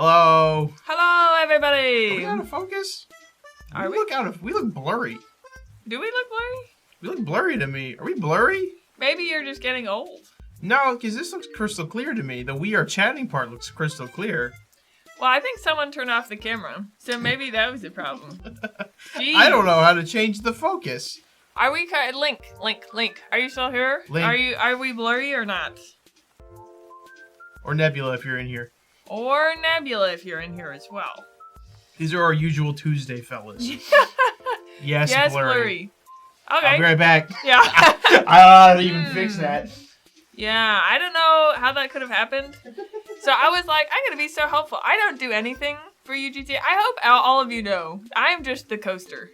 Hello. Hello, everybody. Are we out of focus? Are we? We look blurry. Do we look blurry? We look blurry to me. Are we blurry? Maybe you're just getting old. No, because this looks crystal clear to me. The we are chatting part looks crystal clear. Well, I think someone turned off the camera, so maybe that was the problem. Jeez. I don't know how to change the focus. Are we Link? Are you still here? Link. Are we blurry or not? Or Nebula if you're in here. Or Nebula if you're in here as well. These are our usual Tuesday fellas. Yes, blurry. Okay. I'll be right back. Yeah. I don't know how to even fix that. Yeah, I don't know how that could have happened. So I was like, I'm going to be so helpful. I don't do anything for UGT. I hope all of you know, I'm just the coaster.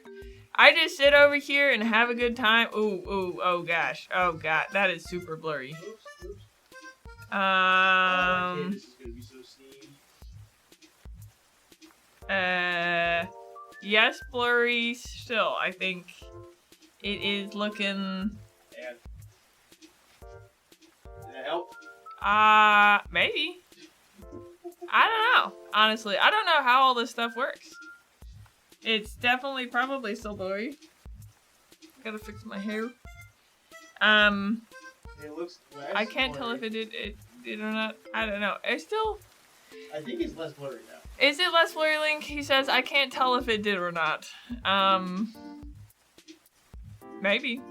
I just sit over here and have a good time. Ooh, oh gosh. Oh god, that is super blurry. Yes, blurry still. I think it is looking... Did that help? Maybe. I don't know. Honestly, I don't know how all this stuff works. It's definitely probably still blurry. Gotta fix my hair. It looks less I can't blurry. tell if it did or not. I don't know. It's still... I think it's less blurry now. Is it less blurry, Link? He says, I can't tell if it did or not. Maybe.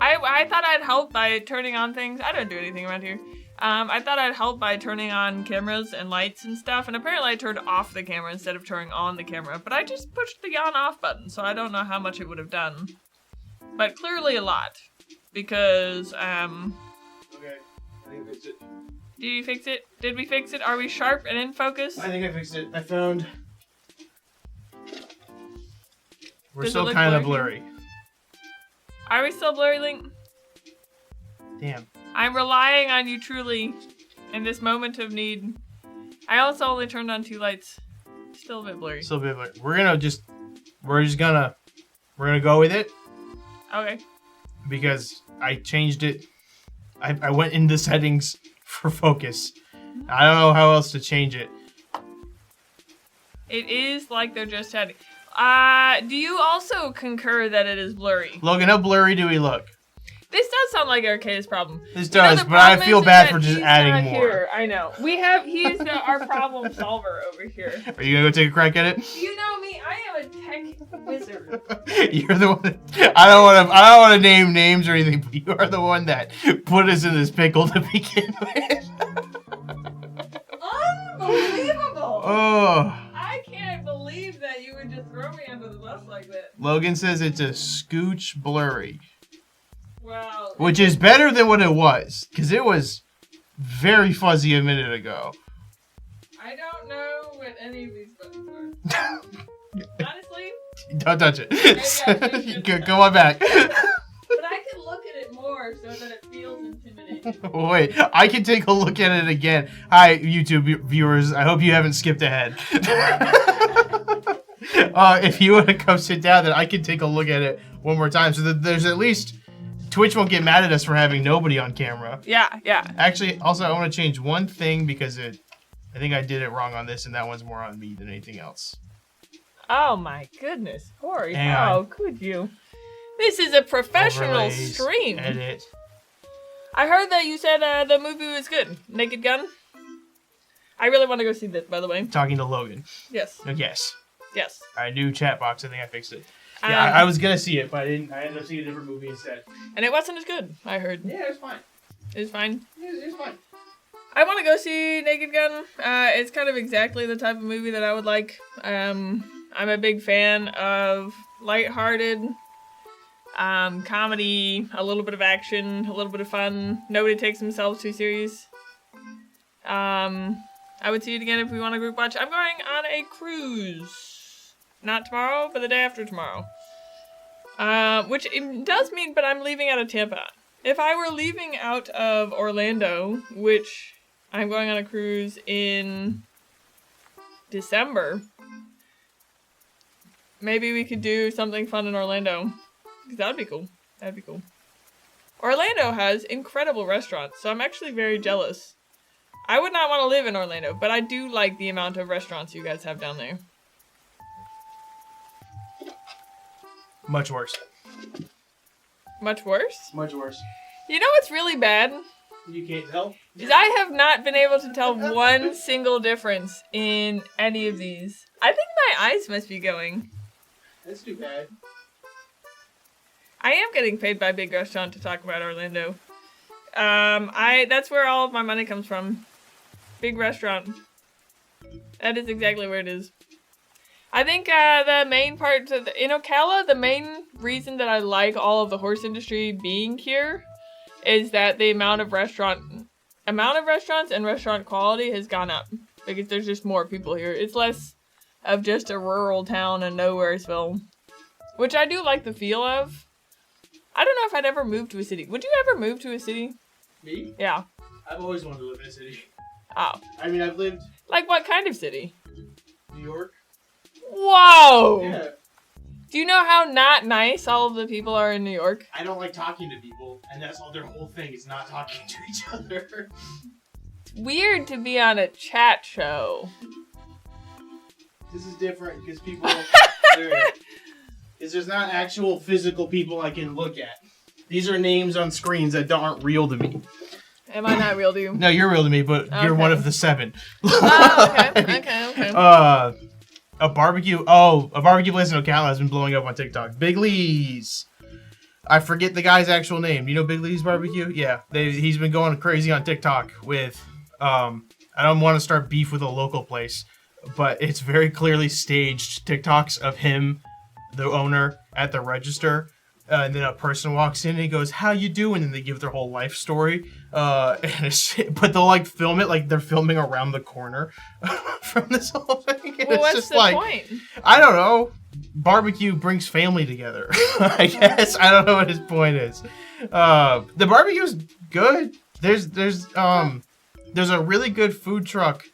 I thought I'd help by turning on things. I don't do anything around here. I thought I'd help by turning on cameras and lights and stuff, and apparently I turned off the camera instead of turning on the camera, but I just pushed the on-off button, so I don't know how much it would have done. But clearly a lot. Because, Okay, I think I fixed it. Did you fix it? Did we fix it? Are we sharp and in focus? I think I fixed it. I found... We're Does it still look kind of blurry? blurry. Are we still blurry, Link? Damn. I'm relying on you truly in this moment of need. I also only turned on 2 lights. Still a bit blurry. Still a bit blurry. We're gonna go with it Okay. because I changed it. I went into settings for focus. I don't know how else to change it. It is like they're just chatting. Do you also concur that it is blurry? Logan, how blurry do we look? This does sound like Arcade's problem. This You know, does, the but I problem feel is bad that for just he's adding not more. Here. I know. He's our problem solver over here. Are you gonna go take a crack at it? You know me, I am a tech wizard. You're the one. I don't want to name names or anything, but you are the one that put us in this pickle to begin with. Unbelievable! Oh. I can't believe that you would just throw me under the bus like that. Logan says it's a scooch blurry. Wow. Which is better than what it was, because it was very fuzzy a minute ago. I don't know what any of these buttons are. Honestly, Don't touch it. Maybe I should. Go on back. but I can look at it more so that it feels intimidating. Wait, I can take a look at it again. Hi, YouTube viewers. I hope you haven't skipped ahead. If you want to come sit down, then I can take a look at it one more time. So that there's at least... Twitch won't get mad at us for having nobody on camera. Yeah. Actually, also, I want to change one thing because I think I did it wrong on this, and that one's more on me than anything else. Oh my goodness, Corey, Hang how on. could you? This is a professional Overlays, stream. Edit. I heard that you said the movie was good. Naked Gun? I really want to go see this, by the way. Talking to Logan. Yes. Yes. Yes. I do chat box. I think I fixed it. Yeah, I was gonna see it, but I didn't. I ended up seeing a different movie instead. And it wasn't as good, I heard. Yeah, it was fine. It was fine. It was fine. I want to go see Naked Gun. It's kind of exactly the type of movie that I would like. I'm a big fan of lighthearted comedy, a little bit of action, a little bit of fun. Nobody takes themselves too serious. I would see it again if we want a group watch. I'm going on a cruise. Not tomorrow, but the day after tomorrow. Which it does mean, but I'm leaving out of Tampa. If I were leaving out of Orlando, which I'm going on a cruise in December, maybe we could do something fun in Orlando. Because that would be cool. That'd be cool. Orlando has incredible restaurants, so I'm actually very jealous. I would not want to live in Orlando, but I do like the amount of restaurants you guys have down there. Much worse. Much worse? Much worse. You know what's really bad? You can't tell? Is I have not been able to tell one single difference in any of these. I think my eyes must be going. That's too bad. I am getting paid by Big Restaurant to talk about Orlando. That's where all of my money comes from. Big Restaurant. That is exactly where it is. I think the main part in Ocala, the main reason that I like all of the horse industry being here is that the amount of restaurants and restaurant quality has gone up because there's just more people here. It's less of just a rural town in Nowheresville, which I do like the feel of. I don't know if I'd ever move to a city. Would you ever move to a city? Me? Yeah. I've always wanted to live in a city. Oh. I mean, I've lived... Like what kind of city? New York. Whoa! Yeah. Do you know how not nice all of the people are in New York? I don't like talking to people, and that's all their whole thing is not talking to each other. It's weird to be on a chat show. This is different because people... There's not actual physical people I can look at. These are names on screens that aren't real to me. Am I not real to you? No, you're real to me, but you're one of the 7. Oh, okay. A barbecue place in Ocala has been blowing up on TikTok. Big Lee's. I forget the guy's actual name. Do you know Big Lee's Barbecue? Yeah, he's been going crazy on TikTok with, I don't want to start beef with a local place, but it's very clearly staged TikToks of him, the owner, at the register. And then a person walks in and he goes, "How you doing?" And they give their whole life story. But they'll like film it like they're filming around the corner from this whole thing. And Well, it's what's just the like, point? I don't know. Barbecue brings family together. I guess. I don't know what his point is. The barbecue's good. There's a really good food truck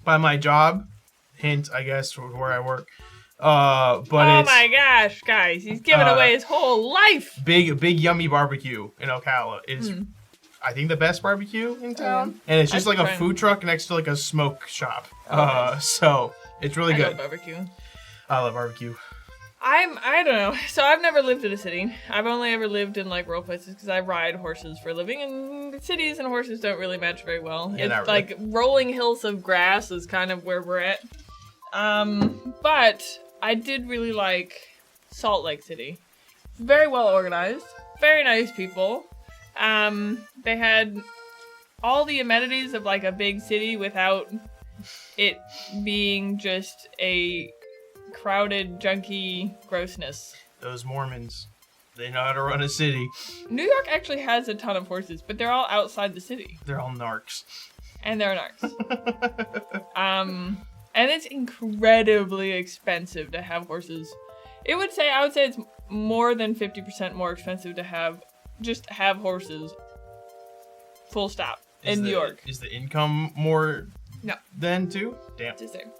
by my job. Hint, I guess, where I work. But oh it's my gosh, guys, he's giving away his whole life. big yummy barbecue in Ocala is I think the best barbecue in town. And it's just like a food truck next to like a smoke shop. So it's really good. I love barbecue. I love barbecue. I don't know. So I've never lived in a city. I've only ever lived in like rural places because I ride horses for a living, and cities and horses don't really match very well. Yeah, It's really. like rolling hills of grass is kind of where we're at. But I did really like Salt Lake City. Very well organized, very nice people. They had all the amenities of like a big city without it being just a crowded, junky grossness. Those Mormons, they know how to run a city. New York actually has a ton of horses, but they're all outside the city. They're all narcs. And they're narcs. And it's incredibly expensive to have horses. I would say it's more than 50% more expensive to have horses. Full stop. In New York. Is the income more No. then too? Damn. It's the same.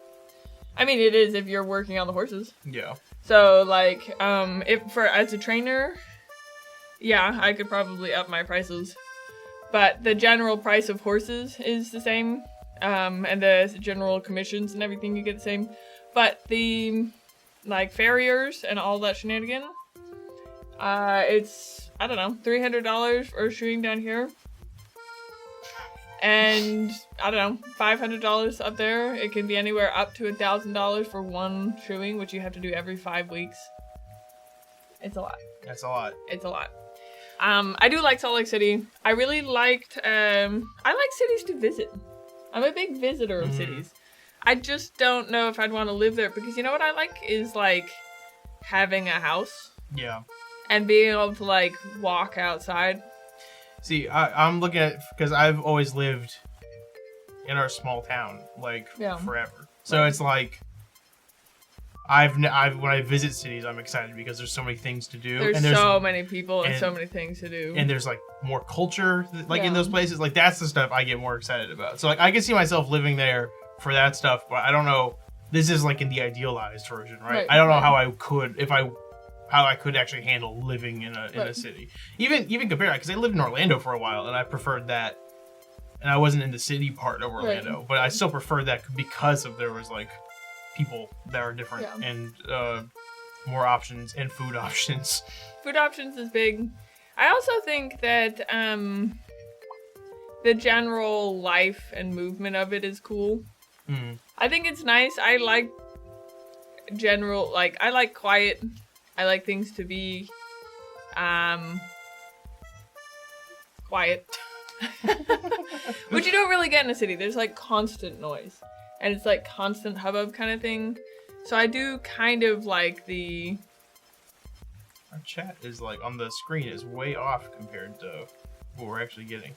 I mean, it is if you're working on the horses. Yeah. So, like, as a trainer, yeah, I could probably up my prices. But the general price of horses is the same. And the general commissions and everything, you get the same. But the, like, farriers and all that shenanigan, it's, I don't know, $300 for shoeing down here. And, I don't know, $500 up there. It can be anywhere up to $1,000 for one shoeing, which you have to do every 5 weeks. It's a lot. That's a lot. It's a lot. I do like Salt Lake City. I really liked, I like cities to visit. I'm a big visitor of cities. I just don't know if I'd want to live there because you know what I like is like having a house. Yeah. And being able to like walk outside. See, I'm looking at, because I've always lived in our small town, like forever. So it's like, when I visit cities, I'm excited because there's so many things to do. There's so many people and so many things to do. And there's like more culture, like in those places. Like that's the stuff I get more excited about. So like I can see myself living there for that stuff, but I don't know. This is like in the idealized version, right? I don't know how I could actually handle living in a city. Even compare that, because I lived in Orlando for a while and I preferred that and I wasn't in the city part of Orlando, but I still preferred that because of there was like people that are different and more options and food options. Food options is big. I also think that the general life and movement of it is cool. I think it's nice. I like I like quiet. I like things to be quiet. Which you don't really get in a city. There's like constant noise. And it's like constant hubbub kind of thing. So I do kind of like the... Our chat is like, on the screen, is way off compared to what we're actually getting.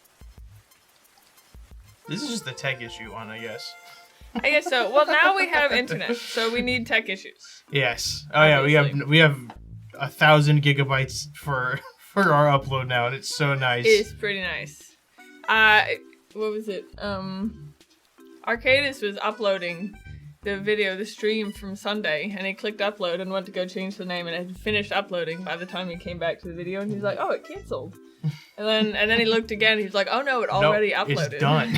This is just the tech issue on, I guess. I guess so. Well, now we have internet, so we need tech issues. Yes. Oh yeah, we have 1,000 gigabytes for our upload now, and it's so nice. It's pretty nice. What was it? Arcadis was uploading the stream from Sunday, and he clicked upload and went to go change the name, and it had finished uploading by the time he came back to the video, and he's like, oh, it canceled. And then he looked again, and he's like, oh no, it already uploaded. It's done.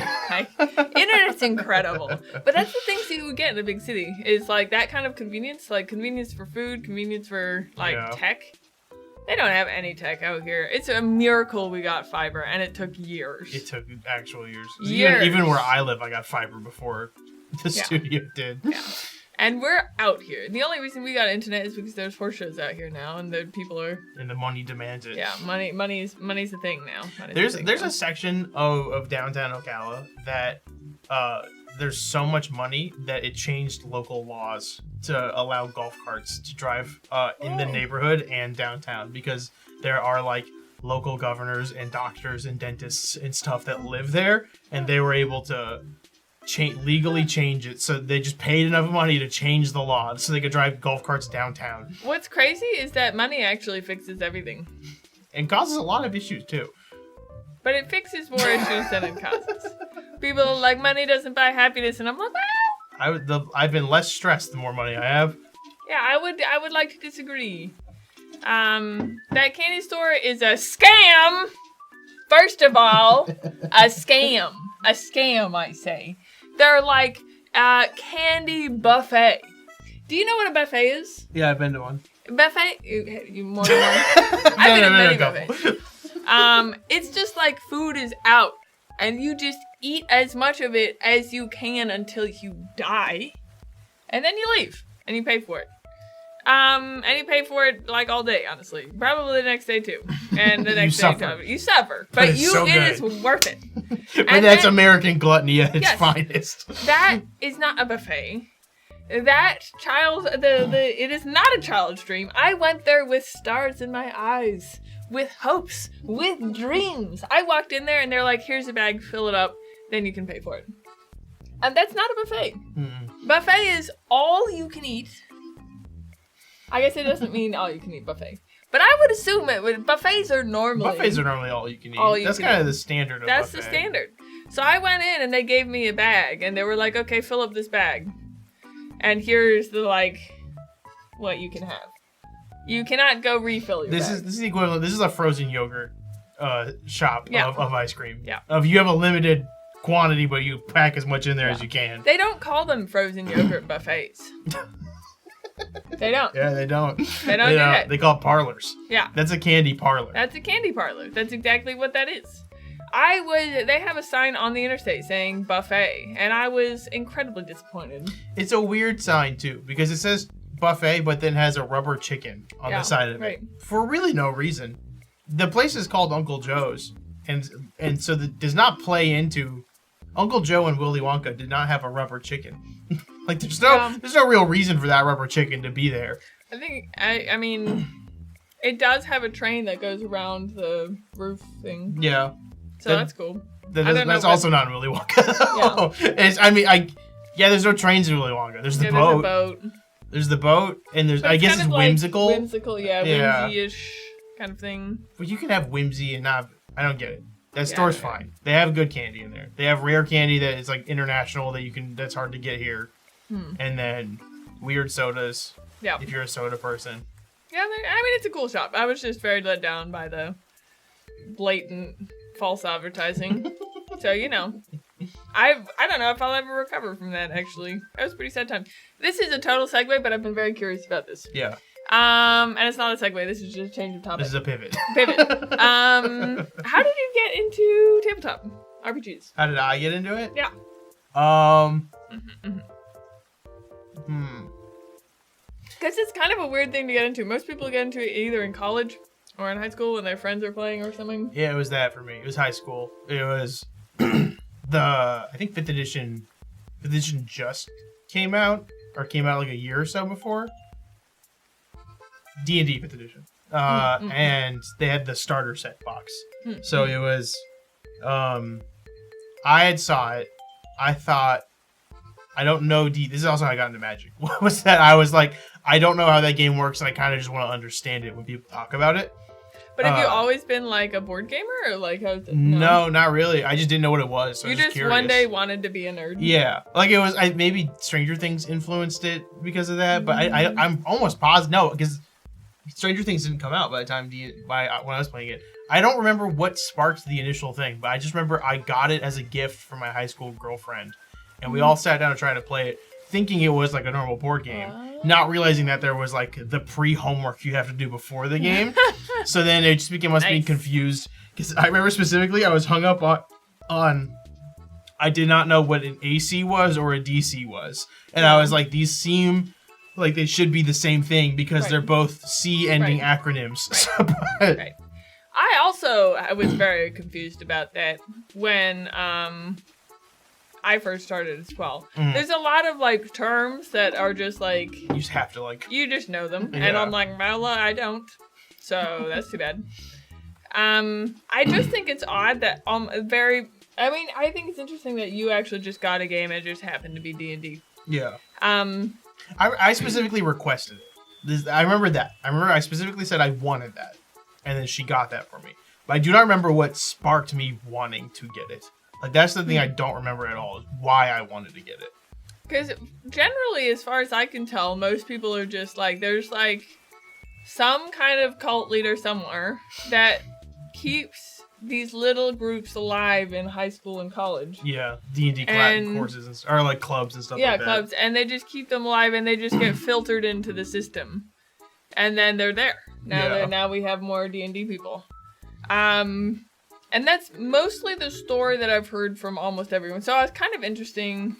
Internet's incredible. But that's the things that you would get in a big city, is like that kind of convenience, like convenience for food, convenience for like tech. They don't have any tech out here. It's a miracle we got fiber, and it took years. It took actual years. Years. Even where I live, I got fiber before the studio did. Yeah. And we're out here. The only reason we got internet is because there's horse shows out here now, and the people are... And the money demands it. Yeah, money's a thing now. There's a section of downtown Ocala that there's so much money that it changed local laws to allow golf carts to drive in the neighborhood and downtown, because there are like local governors and doctors and dentists and stuff that live there, and they were able to legally change it, so they just paid enough money to change the law so they could drive golf carts downtown. What's crazy is that money actually fixes everything. And causes a lot of issues too. But it fixes more issues than it causes. People are like, money doesn't buy happiness, and I'm like, well... I've been less stressed the more money I have. Yeah, I would like to disagree. That candy store is a scam! First of all, a scam. A scam, I say. They're like candy buffet. Do you know what a buffet is? Yeah, I've been to one. Buffet? You more than one? I've been to many buffets. It's just like food is out, and you just eat as much of it as you can until you die, and then you leave, and you pay for it. And you pay for it like all day, honestly. Probably the next day too, and the next day too. You suffer, but it is worth it. But that's American gluttony at its finest. That is not a buffet. That it is not a child's dream. I went there with stars in my eyes, with hopes, with dreams. I walked in there and they're like, here's a bag, fill it up, then you can pay for it. And that's not a buffet. Buffet is all you can eat. I guess it doesn't mean all you can eat buffet. But I would assume buffets are normally all you can eat. That's kind of the standard of That's buffet. the standard. So I went in and they gave me a bag and they were like, okay, fill up this bag. And here's the what you can have. You cannot go refill your bag. This is the equivalent. This is a frozen yogurt shop of ice cream. Yeah. You have a limited quantity, but you pack as much in there as you can. They don't call them frozen yogurt buffets. They don't. Yeah, they don't. They don't do that. They call it parlors. Yeah. That's a candy parlor. That's a candy parlor. That's exactly what that is. They have a sign on the interstate saying buffet, and I was incredibly disappointed. It's a weird sign, too, because it says buffet, but then has a rubber chicken on the side of it. For really no reason. The place is called Uncle Joe's, and so that does not play into... Uncle Joe and Willy Wonka did not have a rubber chicken. There's no real reason for that rubber chicken to be there. I mean, it does have a train that goes around the roof thing. Yeah. So that's cool. That's also not Willy Wonka. Yeah. There's no trains in Willy Wonka. There's the boat. There's the boat, and I guess it's whimsical. Whimsical, whimsy-ish kind of thing. But you can have whimsy and not... I don't get it. That store's fine. They have good candy in there. They have rare candy that is international that's hard to get here. And then weird sodas. Yeah. If you're a soda person. Yeah, it's a cool shop. I was just very let down by the blatant false advertising. So, you know. I don't know if I'll ever recover from that, actually. That was a pretty sad time. This is a total segue, but I've been very curious about this. Yeah. And it's not a segue. This is just a change of topic. This is a pivot. Pivot. How did you get into tabletop RPGs? How did I get into it? Yeah. Because it's kind of a weird thing to get into. Most people get into it either in college or in high school when their friends are playing or something. Yeah, it was that for me. It was high school. It was I think 5th edition just came out, or came out like a year or so before. D&D 5th edition. And they had the starter set box. So it was, I had saw it. I thought, I don't know this is also how I got into Magic. What was that? I was like, I don't know how that game works, and I kind of just want to understand it when people talk about it. But have you always been like a board gamer, or like how's it? No, not really. I just didn't know what it was. So you I was just curious. one day wanted to be a nerd. Yeah, like it was. Maybe Stranger Things influenced it because of that, but I'm almost positive. No, because Stranger Things didn't come out by the time when I was playing it. I don't remember what sparked the initial thing, but I just remember I got it as a gift from my high school girlfriend, and we all sat down and tried to play it, thinking it was like a normal board game, not realizing that there was like the pre-homework you have to do before the game. So then it just became us being confused, because I remember specifically I was hung up on I did not know what an AC was or a DC was, and I was like, these seem like they should be the same thing because they're both C ending acronyms. Right. I was very confused about that when I first started as well. There's a lot of like terms that are just like you just have to like you just know them, and I'm like, well, I don't, so that's too bad. I just think it's odd that I think it's interesting that you actually just got a game and it just happened to be D&D. Yeah. I specifically requested it. I remember that. I specifically said I wanted that, and then she got that for me. But I do not remember what sparked me wanting to get it. Like, that's the thing I don't remember at all, is why I wanted to get it. Because generally, as far as I can tell, most people are just like, there's like some kind of cult leader somewhere that keeps these little groups alive in high school and college. Yeah, D&D courses or like clubs and stuff like that. Yeah, clubs, and they just keep them alive, and they just get filtered into the system, and then they're there. Now we have more D&D people, and that's mostly the story that I've heard from almost everyone. So it's kind of interesting.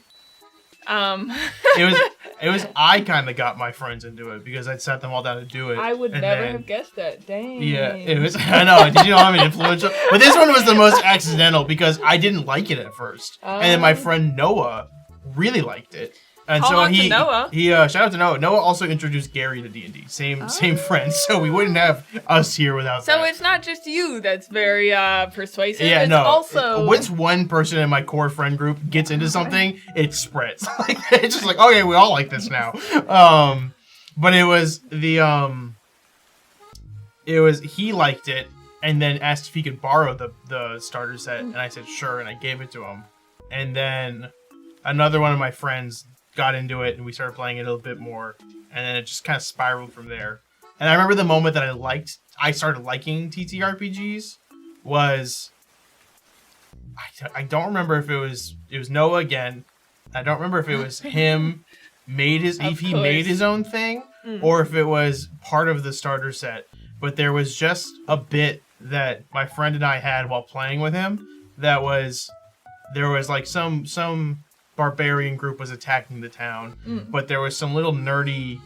It was I kind of got my friends into it because I'd sat them all down to do it. I would never have guessed that. Dang. Yeah, it was. I know. Did you know I'm influential? But this one was the most accidental because I didn't like it at first, and then my friend Noah really liked it. And Call so out to Noah. Shout out to Noah. Noah also introduced Gary to D&D. Same friend. So we wouldn't have us here without that. So it's not just you that's very persuasive. Yeah, it's no. Also, once one person in my core friend group gets into something, it spreads. Like, it's just like, okay, we all like this now. But it was he liked it and then asked if he could borrow the starter set, and I said sure, and I gave it to him. And then another one of my friends got into it, and we started playing it a little bit more, and then it just kind of spiraled from there. And I remember the moment that I started liking TTRPGs was, I don't remember if it was Noah again. I don't remember if it was him made his own thing, or if it was part of the starter set. But there was just a bit that my friend and I had while playing with him that was, there was like some barbarian group was attacking the town, but there was some little nerdy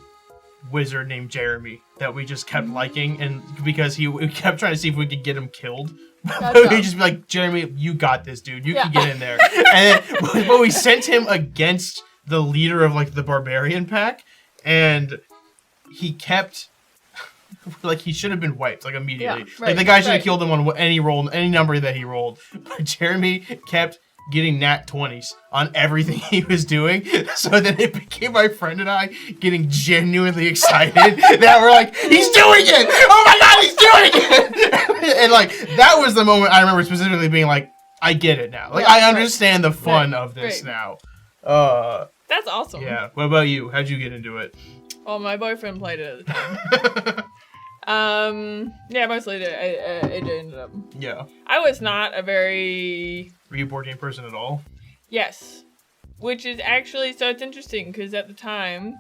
wizard named Jeremy that we just kept liking, and because we kept trying to see if we could get him killed. We'd just be like, Jeremy, you got this, dude. You can get in there. And then, but we sent him against the leader of like the barbarian pack, and he kept like he should have been wiped like immediately. Like the guy should have killed him on any number that he rolled. But Jeremy kept getting nat 20s on everything he was doing, so then it became my friend and I getting genuinely excited that we're like, he's doing it! Oh my god, he's doing it! And like, that was the moment I remember specifically being like, I get it now. Like, I understand the fun of this now. That's awesome. Yeah. What about you? How'd you get into it? Well, my boyfriend played it at the time. Yeah, mostly AJ ended up. Yeah. I was not a very Were you a board game person at all? Yes. Which is actually, so it's interesting because at the time,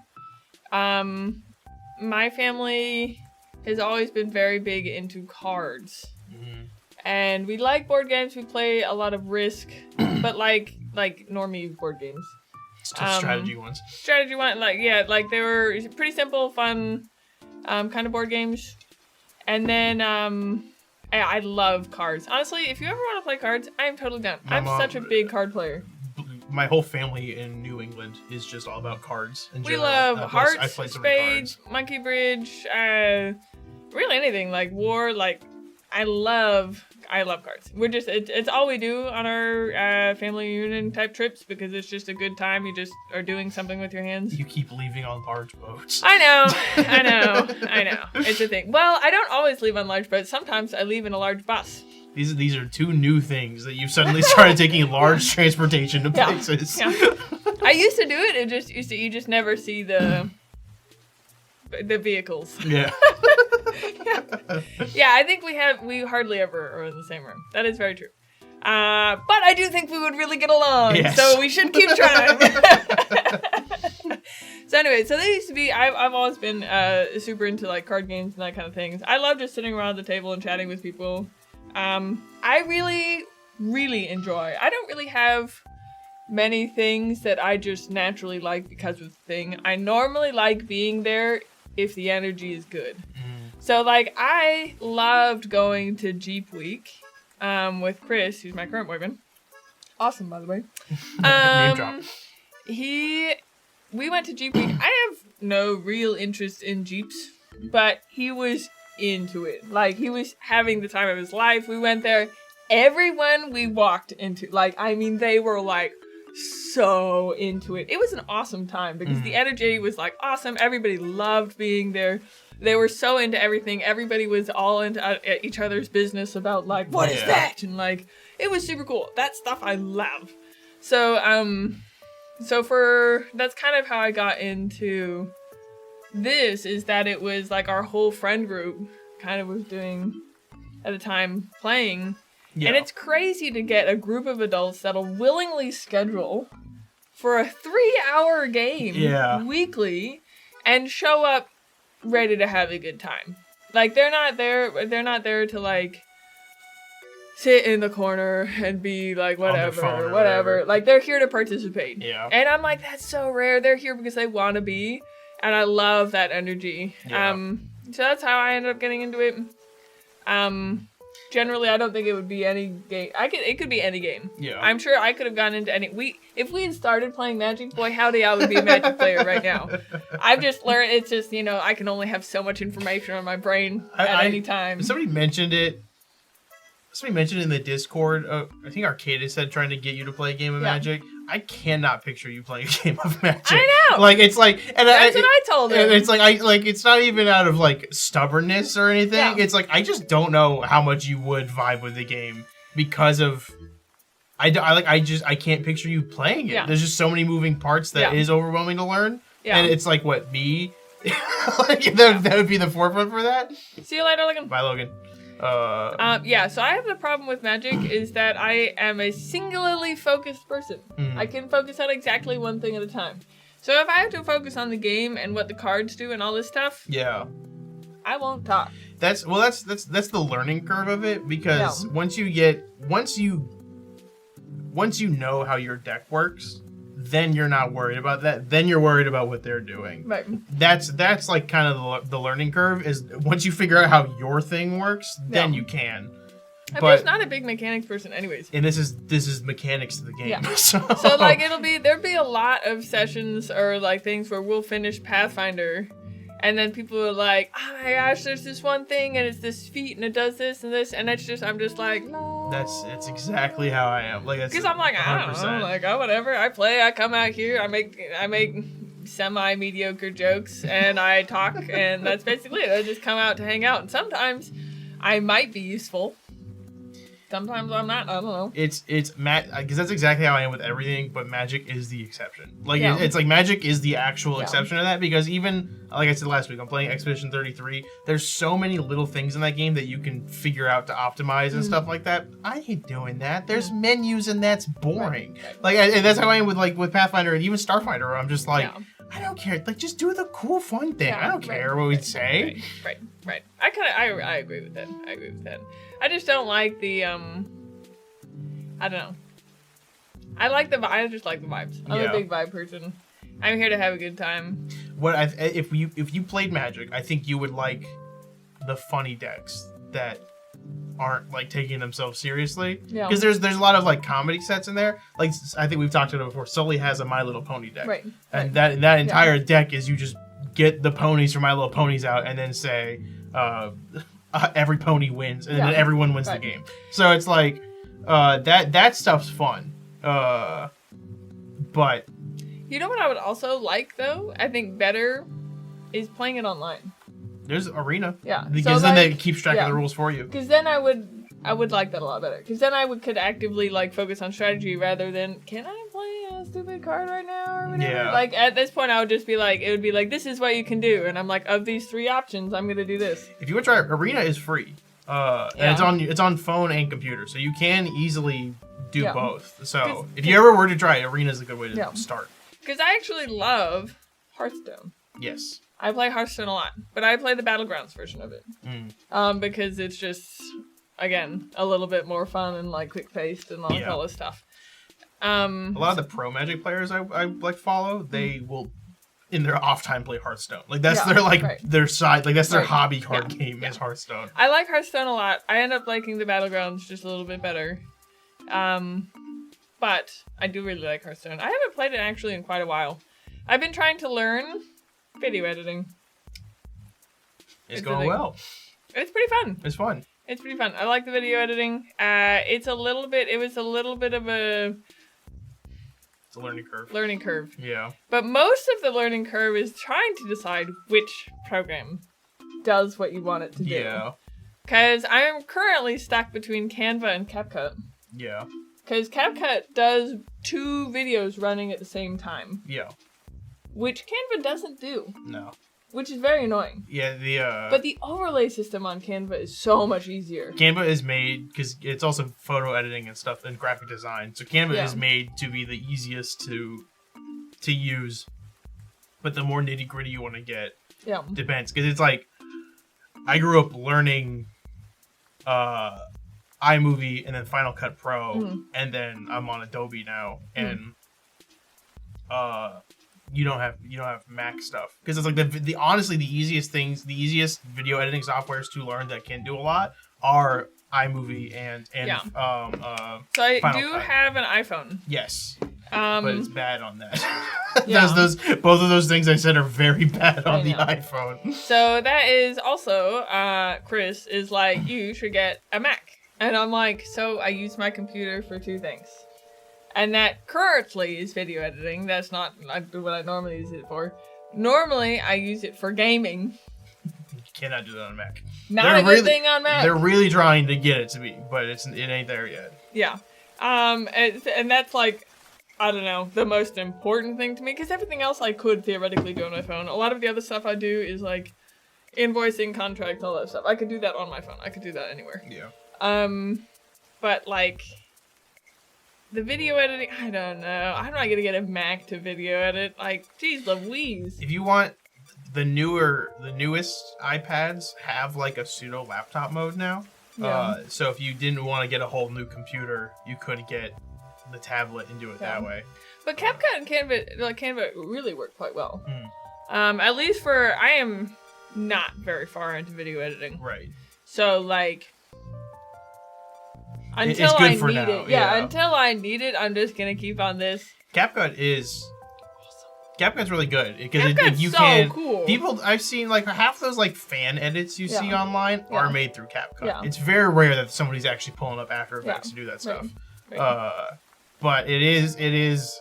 my family has always been very big into cards. Mm-hmm. And we like board games. We play a lot of Risk, but like normie board games. Strategy ones. Strategy one, they were pretty simple, fun, kind of board games. And then I love cards. Honestly, if you ever want to play cards, I am totally down. I'm such a big card player. My whole family in New England is just all about cards. We love hearts, spades, monkey bridge, really anything like war. Like I love cards. We're just it's all we do on our family reunion type trips because it's just a good time. You just are doing something with your hands. You keep leaving on large boats. I know. It's a thing. Well, I don't always leave on large boats. Sometimes I leave in a large bus. These are two new things that you've suddenly started taking large transportation to places. Yeah. I used to do it. It just you just never see the vehicles. Yeah. Yeah, I think we hardly ever are in the same room. That is very true. But I do think we would really get along. Yes. So we should keep trying. So anyway, so they used to be, I've always been super into like card games and that kind of things. I love just sitting around the table and chatting with people. I really, really enjoy. I don't really have many things that I just naturally like because of the thing. I normally like being there if the energy is good. So like I loved going to Jeep Week with Chris, who's my current boyfriend. Awesome, by the way. Name drop. We went to Jeep Week. I have no real interest in Jeeps, but he was into it. Like he was having the time of his life. We went there. Everyone we walked into, they were like so into it. It was an awesome time because the energy was like awesome. Everybody loved being there. They were so into everything. Everybody was all into each other's business about like, what is that? And like, it was super cool. That stuff I love. So, that's kind of how I got into this, is that it was like our whole friend group kind of was doing at the time playing. Yeah. And it's crazy to get a group of adults that'll willingly schedule for a 3-hour game weekly and show up ready to have a good time. Like they're not there to like sit in the corner and be like whatever. Like they're here to participate. Yeah. And I'm like, that's so rare. They're here because they want to be, and I love that energy. Yeah. So that's how I ended up getting into it. Generally, I don't think it would be any game. It could be any game. Yeah. I'm sure I could have gone into any. If we had started playing Magic, boy, howdy, I would be a Magic player right now. I've just learned it's just, I can only have so much information on my brain at any time. Somebody mentioned it. Somebody mentioned in the Discord. I think Arcade said trying to get you to play a game of Magic. I cannot picture you playing a game of Magic. I know. Like it's like, and that's what I told him. And it's like it's not even out of like stubbornness or anything. Yeah. It's like I just don't know how much you would vibe with the game because of. I can't picture you playing it. Yeah. There's just so many moving parts that is overwhelming to learn. Yeah. And it's like what me, like that would be the forefront for that. See you later, Logan. Bye, Logan. So I have the problem with Magic is that I am a singularly focused person. I can focus on exactly one thing at a time. So if I have to focus on the game and what the cards do and all this stuff, I won't talk. That's the learning curve of it, because once you know how your deck works, then you're not worried about that. Then you're worried about what they're doing. Right. That's like kind of the learning curve, is once you figure out how your thing works, then you can. I'm just not a big mechanics person anyways. And this is mechanics of the game. Yeah. So like there'll be a lot of sessions or like things where we'll finish Pathfinder, and then people are like, oh my gosh, there's this one thing and it's this feat and it does this and this, and I'm just like, no. That's exactly how I am. Like, because I'm like, 100%. I don't know, like, oh, whatever. I play, I come out here, I make semi-mediocre jokes, and I talk, and that's basically it. I just come out to hang out, and sometimes I might be useful. Sometimes I'm not. I don't know. It's because that's exactly how I am with everything, but Magic is the exception. Like Yeah. it's like Magic is the actual Yeah. exception to that, because even like I said last week, I'm playing Expedition 33. There's so many little things in that game that you can figure out to optimize and stuff like that. I ain't doing that. There's menus and that's boring. Right. Like and that's how I am with Pathfinder and even Starfighter. Where I'm just like, Yeah. I don't care. Like just do the cool fun thing. Yeah, I don't care what we say. Right. I agree with that. I just don't like the I don't know. I just like the vibes. I'm Yeah. a big vibe person. I'm here to have a good time. If you played Magic, I think you would like the funny decks that aren't like taking themselves seriously. Yeah. Because there's a lot of like comedy sets in there. Like I think we've talked about it before. Sully has a My Little Pony deck. Right. And that entire deck is you just get the ponies from My Little Ponies out and then say every pony wins and then everyone wins the game. So it's like that stuff's fun. But You know what I would also like though? I think better is playing it online. there's Arena. Yeah. Because So, then like, they keep track of the rules for you. Because then I would like that a lot better. Because then I could actively like focus on strategy rather than can I play a stupid card right now or whatever. Yeah. Like at this point I would just be like it would be like this is what you can do and I'm like of these 3 options I'm gonna do this. If you want to try Arena is free. And it's on phone and computer, so you can easily do both. So if you ever were to try, Arena is a good way to start. Because I actually love Hearthstone. Yes. I play Hearthstone a lot, but I play the Battlegrounds version of it. Because it's just again a little bit more fun and like quick paced and all this stuff. A lot of the pro Magic players I like follow, they will in their off time play Hearthstone. Like that's their their side, like that's their hobby card game is Hearthstone. I like Hearthstone a lot. I end up liking the Battlegrounds just a little bit better. But I do really like Hearthstone. I haven't played it actually in quite a while. I've been trying to learn video editing. It's going well. It's pretty fun. It's fun. It's pretty fun. I like the video editing. It was a little bit of a It's a learning curve. learning curve. Yeah. But most of the learning curve is trying to decide which program does what you want it to do. Yeah. Because I am currently stuck between Canva and CapCut. Yeah. Because CapCut does 2 videos running at the same time. Yeah. Which Canva doesn't do. No. Which is very annoying. Yeah, But the overlay system on Canva is so much easier. Canva is made because it's also photo editing and stuff and graphic design. So Canva is made to be the easiest to use. But the more nitty gritty you want to get, depends. Because it's like I grew up learning iMovie and then Final Cut Pro, and then I'm on Adobe now, and you don't have Mac stuff because it's like the honestly the easiest video editing softwares to learn that can do a lot are iMovie and So I Final do Cut. have an iPhone. Yes, but it's bad on that. Yeah. Both of those things I said are very bad on the know. iPhone. So that is also Chris is like you should get a Mac, and I'm like so I use my computer for 2 things. And that currently is video editing. That's not what I normally use it for. Normally, I use it for gaming. You cannot do that on Mac. Not a good thing on Mac. They're really trying to get it to be, but it ain't there yet. Yeah. And that's like, I don't know, the most important thing to me. Because everything else I could theoretically do on my phone. A lot of the other stuff I do is like invoicing, contracts, all that stuff. I could do that on my phone. I could do that anywhere. Yeah. But like... the video editing, I don't know. I'm not gonna get a Mac to video edit. Like, geez Louise. If you want the newest iPads have like a pseudo laptop mode now. Yeah. So if you didn't want to get a whole new computer, you could get the tablet and do it that way. But CapCut and Canva really work quite well. At least I am not very far into video editing. Right. So like. It's Until good I for need now, it. Yeah, until I need it, I'm just gonna keep on this. CapCut's really good because CapCut's so cool. People I've seen like half those like fan edits you see online are made through CapCut. Yeah. It's very rare that somebody's actually pulling up After Effects to do that stuff. Right. But it is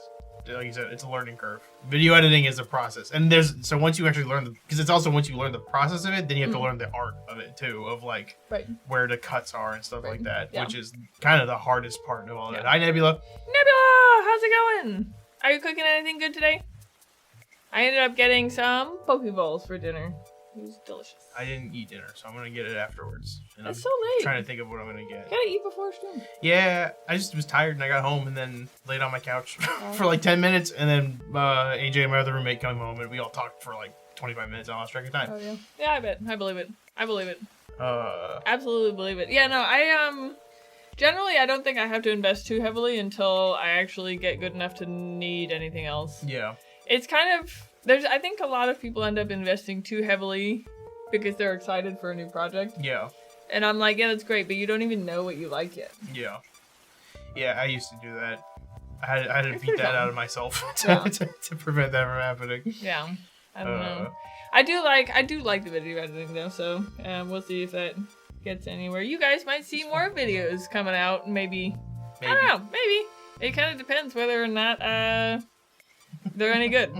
Like you said, it's a learning curve. Video editing is a process, and so once you actually learn because it's also once you learn the process of it, then you have to learn the art of it too, of like where the cuts are and stuff like that, which is kind of the hardest part of all that. Hi, Nebula. Nebula, how's it going? Are you cooking anything good today? I ended up getting some Pokeballs for dinner. It was delicious. I didn't eat dinner, so I'm gonna get it afterwards. And it's I'm so late. Trying to think of what I'm gonna get. You gotta eat before stream. Yeah, I just was tired and I got home and then laid on my couch for like 10 minutes, and then AJ and my other roommate came home and we all talked for like 25 minutes. I lost track of time. Oh yeah. Yeah, I bet. I believe it. Absolutely believe it. Yeah, no, I generally I don't think I have to invest too heavily until I actually get good enough to need anything else. Yeah. It's kind of I think a lot of people end up investing too heavily because they're excited for a new project. Yeah. And I'm like, yeah, that's great, but you don't even know what you like yet. Yeah. Yeah, I used to do that. I had to beat that out of myself to prevent that from happening. Yeah. I don't know. I do like the video editing though, so we'll see if that gets anywhere. You guys might see more videos coming out, maybe. I don't know, maybe. It kind of depends whether or not they're any good.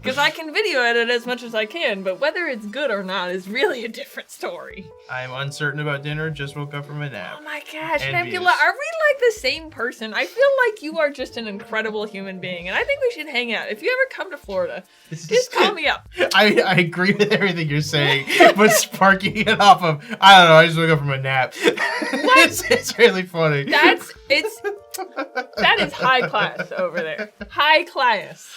Because I can video edit as much as I can, but whether it's good or not is really a different story. I'm uncertain about dinner, just woke up from a nap. Oh my gosh, Nebula, are we like the same person? I feel like you are just an incredible human being, and I think we should hang out. If you ever come to Florida, just call me up. I agree with everything you're saying, but sparking it off of, I don't know, I just woke up from a nap. What? It's really funny. That is high class over there. High class.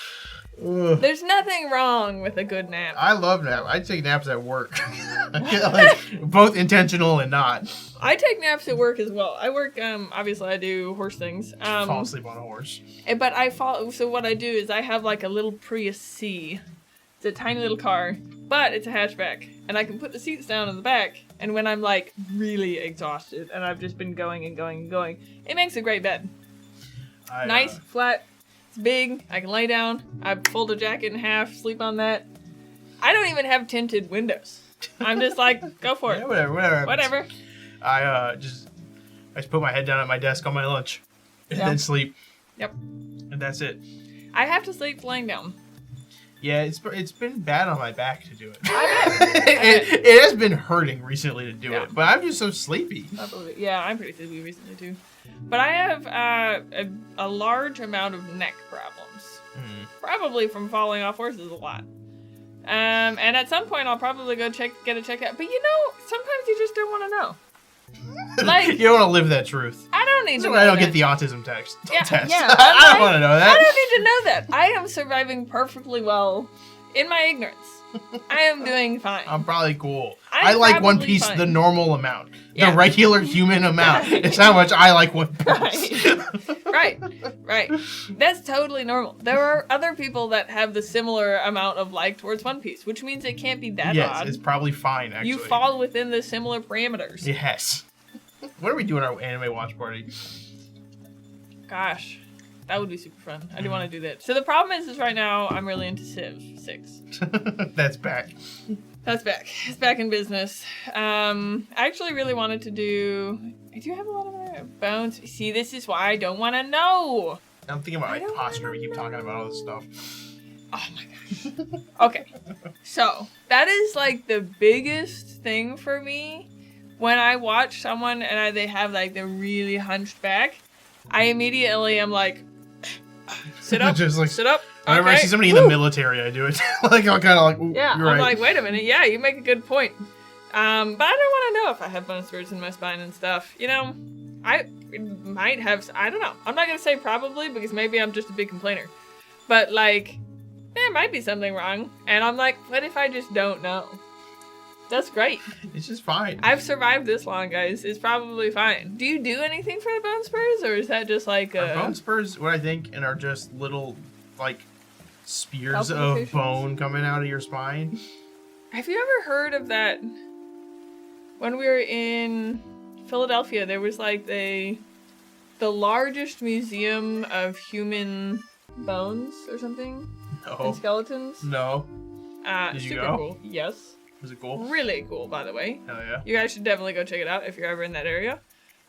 Ugh. There's nothing wrong with a good nap. I love naps. I take naps at work. Like, both intentional and not. I take naps at work as well. I work, obviously I do horse things. Fall asleep on a horse. But so what I do is I have like a little Prius C. It's a tiny little car, but it's a hatchback. And I can put the seats down in the back, and when I'm like really exhausted and I've just been going and going and going, it makes a great bed. Nice, flat, it's big, I can lay down, I fold a jacket in half, sleep on that. I don't even have tinted windows. I'm just like, go for it. Yeah, whatever. I just put my head down at my desk on my lunch and then sleep. Yep. And that's it. I have to sleep laying down. Yeah, it's been bad on my back to do it. It has been hurting recently to do it, but I'm just so sleepy. Yeah, I'm pretty sleepy recently too. But I have a large amount of neck problems. Probably from falling off horses a lot. And at some point I'll probably go get it checked out. But you know, sometimes you just don't want to know. Like, you don't want to live that truth. I don't need to know I don't that. get the autism test. Yeah, I don't want to know that. I don't need to know that. I am surviving perfectly well in my ignorance. I am doing fine. I'm probably cool. I like One Piece the normal amount. The regular human amount. It's how much I like One Piece. Right. That's totally normal. There are other people that have the similar amount of like towards One Piece, which means it can't be that odd. Yes, it's probably fine, actually. You fall within the similar parameters. Yes. What are we doing our anime watch party? Gosh. That would be super fun. I do want to do that. So the problem is right now I'm really into Civ 6. That's back. That's back. It's back in business. I actually really wanted to do... I do have a lot of bones. See, this is why I don't want to know. I'm thinking about my posture. We keep talking about all this stuff. Oh my gosh. Okay. So, that is like the biggest thing for me. When I watch someone and they have like the really hunched back, I immediately am like... Sit up. Just like, sit up. Whenever I see somebody in the military, I do it. Like, I'm kind of like, ooh, yeah, you're right. I'm like, wait a minute. Yeah, you make a good point. But I don't want to know if I have bone spurs in my spine and stuff. You know, I might have. I don't know. I'm not going to say probably because maybe I'm just a big complainer. But, like, there might be something wrong. And I'm like, what if I just don't know? That's great. It's just fine. I've survived this long, guys. It's probably fine. Do you do anything for the bone spurs, or is that just like Are bone spurs, what I think, and are just little, like, spears of bone coming out of your spine? Have you ever heard of that? When we were in Philadelphia, there was like the largest museum of human bones or something. No. And skeletons. No. Did you super go? Cool. Yes. Was it cool? Really cool, by the way. Hell yeah. You guys should definitely go check it out if you're ever in that area.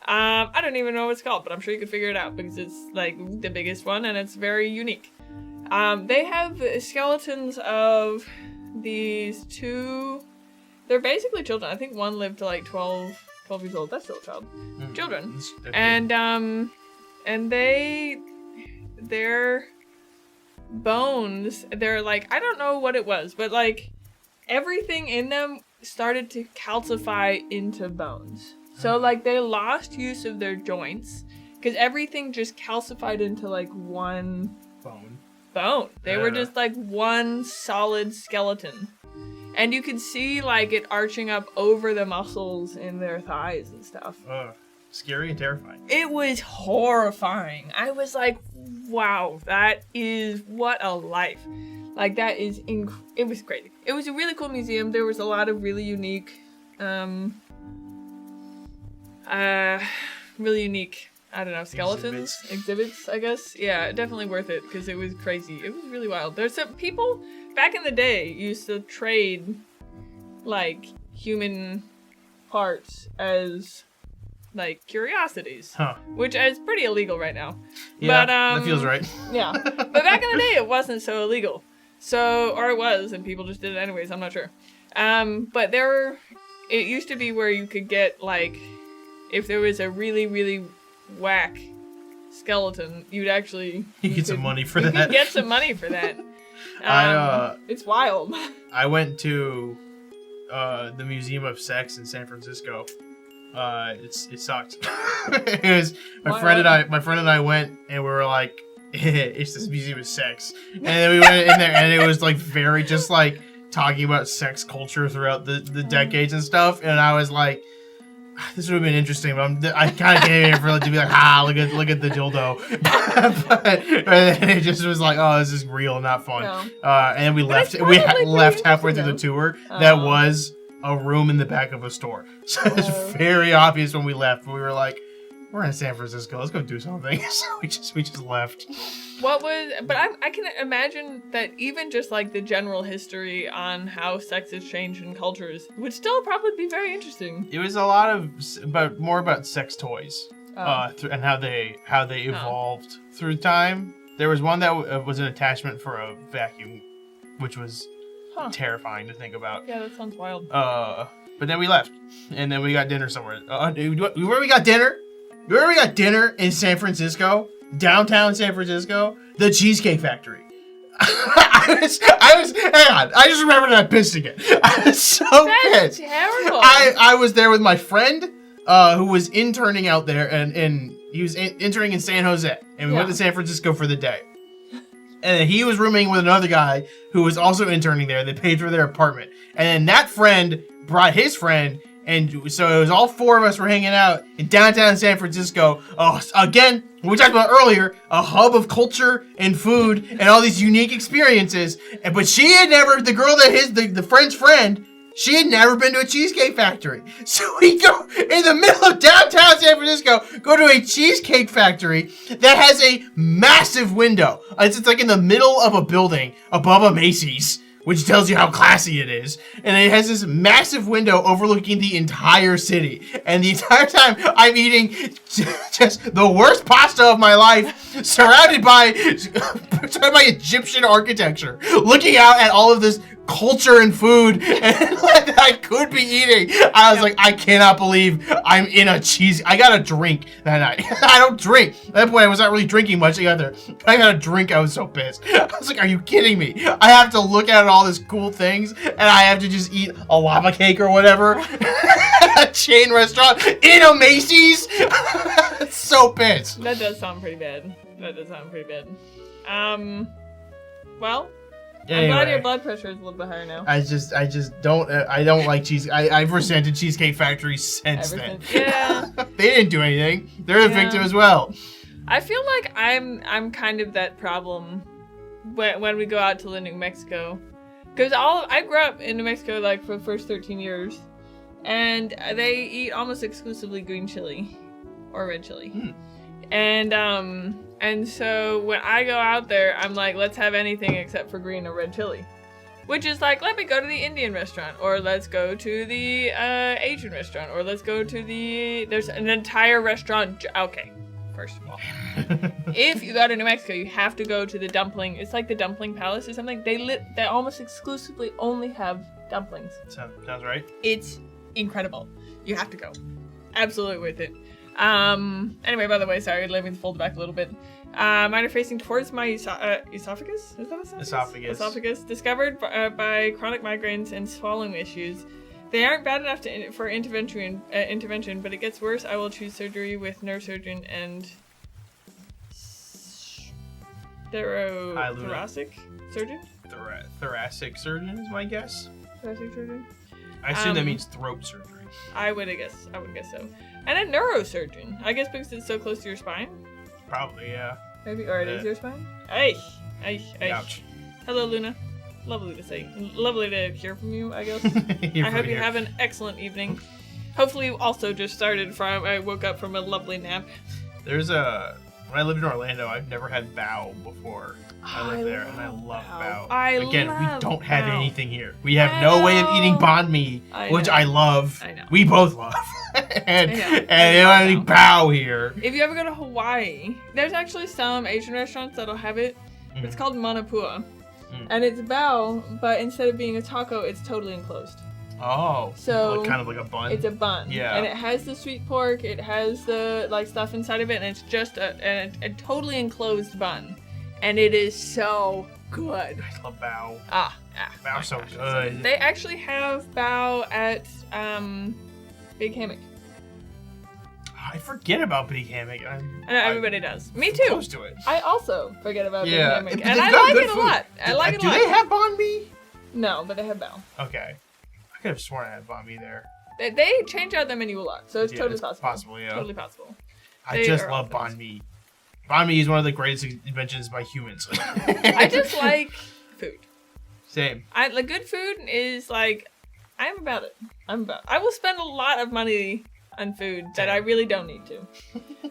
I don't even know what it's called, but I'm sure you could figure it out because it's like the biggest one and it's very unique. They have skeletons of these two. They're basically children. I think one lived to like 12 years old. That's still a child. Children. And their bones, they're like, I don't know what it was, but like everything in them started to calcify into bones. So like they lost use of their joints because everything just calcified into like one bone. They were just like one solid skeleton. And you could see like it arching up over the muscles in their thighs and stuff. Scary and terrifying. It was horrifying. I was like, wow, that is what a life. Like that is it was crazy. It was a really cool museum. There was a lot of really unique I don't know, skeletons, exhibits, I guess. Yeah, definitely worth it because it was crazy. It was really wild. There's some people back in the day used to trade like human parts as like curiosities, which is pretty illegal right now. Yeah, but, that feels right. Yeah, but back in the day it wasn't so illegal. So, or it was, and people just did it anyways. I'm not sure. But it used to be where you could get like, if there was a really, really whack skeleton, you get some money for that. You could get some money for that. It's wild. I went to the Museum of Sex in San Francisco. It sucked. It was my friend and I went, and we were like, it's this Museum of Sex, and then we went in there, and it was like very just like talking about sex culture throughout the decades and stuff, and I was like, this would have been interesting, but I kind of came here for to be like, look at the dildo, but it just was like, oh, this is real, not fun. No. And then we left. We left halfway through the tour. That was a room in the back of a store, so it's very obvious when we left. We were like, we're in San Francisco, let's go do something. So we just left. But I can imagine that even just like the general history on how sex has changed in cultures would still probably be very interesting. It was a lot more about sex toys, and how they evolved through time. There was one that was an attachment for a vacuum, which was terrifying to think about. Yeah, that sounds wild. But then we left, and then we got dinner somewhere. Where we got dinner? Where we got dinner in San Francisco, downtown San Francisco, the Cheesecake Factory. I was. Hang on, I just remembered I pissed again. I was so pissed. That's terrible. I was there with my friend, who was interning out there, and he was interning in San Jose, and we went to San Francisco for the day. And then he was rooming with another guy who was also interning there. They paid for their apartment, and then that friend brought his friend. And so it was all four of us were hanging out in downtown San Francisco. Again, we talked about earlier, a hub of culture and food and all these unique experiences. But she had never, the girl that the friend's friend, she had never been to a Cheesecake Factory. So we go in the middle of downtown San Francisco, go to a Cheesecake Factory that has a massive window. It's like in the middle of a building above a Macy's, which tells you how classy it is. And it has this massive window overlooking the entire city. And the entire time, I'm eating just the worst pasta of my life, surrounded by Egyptian architecture, looking out at all of this culture and food and that I could be eating. I was like, I cannot believe I'm in a cheese. I got a drink that night. I don't drink. At that point, I was not really drinking much either. I got a drink. I was so pissed. I was like, are you kidding me? I have to look at all these cool things and I have to just eat a lava cake or whatever. A chain restaurant in a Macy's. So pissed. That does sound pretty bad. Well, anyway. I'm glad your blood pressure is a little bit higher now. I just don't like cheese. I've resented Cheesecake Factory since then. Yeah. They didn't do anything. They're a victim as well. I feel like I'm kind of that problem when we go out to New Mexico. Because I grew up in New Mexico like for the first 13 years. And they eat almost exclusively green chili or red chili. And so when I go out there, I'm like, let's have anything except for green or red chili. Which is like, let me go to the Indian restaurant, or let's go to the Asian restaurant, or let's go to the... There's an entire restaurant... Okay, first of all. If you go to New Mexico, you have to go to the dumpling... It's like the Dumpling Palace or something. They almost exclusively only have dumplings. Sounds right. It's incredible. You have to go. Absolutely worth it. Anyway, by the way, sorry, let me fold back a little bit. Mine are facing towards my esophagus? Is that esophagus? Esophagus. Discovered by chronic migraines and swallowing issues. They aren't bad enough for intervention, but it gets worse. I will choose surgery with neurosurgeon and thoracic surgeon? Thoracic surgeon is my guess. Thoracic surgeon? I assume that means throat surgery. I would guess so. And a neurosurgeon. I guess because it's so close to your spine? Probably, yeah. Maybe, or it is your spine? Ay. Ouch. Hello, Luna. Lovely to hear from you, I guess. I hope you have an excellent evening. Hopefully you also just started I woke up from a lovely nap. When I lived in Orlando, I've never had bao before. I lived there, and I love bao. We don't have anything here. We have no way of eating banh mi, which I love. I know. We both love. and they don't have any bao here. If you ever go to Hawaii, there's actually some Asian restaurants that'll have it. Mm-hmm. It's called Manapua. Mm. And it's bao, but instead of being a taco, it's totally enclosed. Oh, so kind of like a bun. It's a bun, yeah. And it has the sweet pork. It has the stuff inside of it, and it's just a totally enclosed bun, and it is so good. I love bao. Bao's so good. They actually have bao at Big Hammock. I forget about Big Hammock. I know everybody does. Me too. Close to it. I also forget about Big Hammock, and I like it a lot. I like it a lot. Do they have banh mi? No, but they have bao. Okay. I could have sworn I had banh mi there. They change out their menu a lot, so it's totally possible. Yeah. Totally possible. I just love banh mi. Banh mi is one of the greatest inventions by humans. I just like food. Same. Like good food is like, I'm about it. I will spend a lot of money on food that I really don't need to.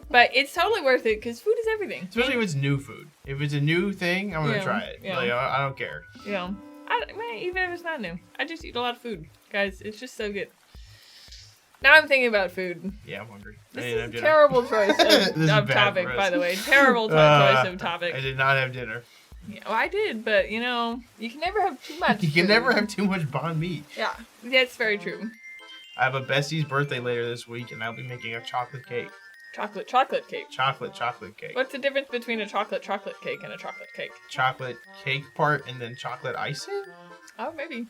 But it's totally worth it because food is everything. Especially if it's new food. If it's a new thing, I'm going to try it. Yeah. Like, I don't care. Yeah. Even if it's not new. I just eat a lot of food. Guys, it's just so good. Now I'm thinking about food. Yeah, I'm hungry. This is a terrible choice of topic, by the way. Terrible choice of topic. I did not have dinner. Yeah, well, I did, but, you can never have too much. You can never have too much banh mi. Yeah, that's very true. I have a bestie's birthday later this week, and I'll be making a chocolate cake. Chocolate cake. Chocolate cake. What's the difference between a chocolate cake and a chocolate cake? Chocolate cake part and then chocolate icing? Oh, maybe.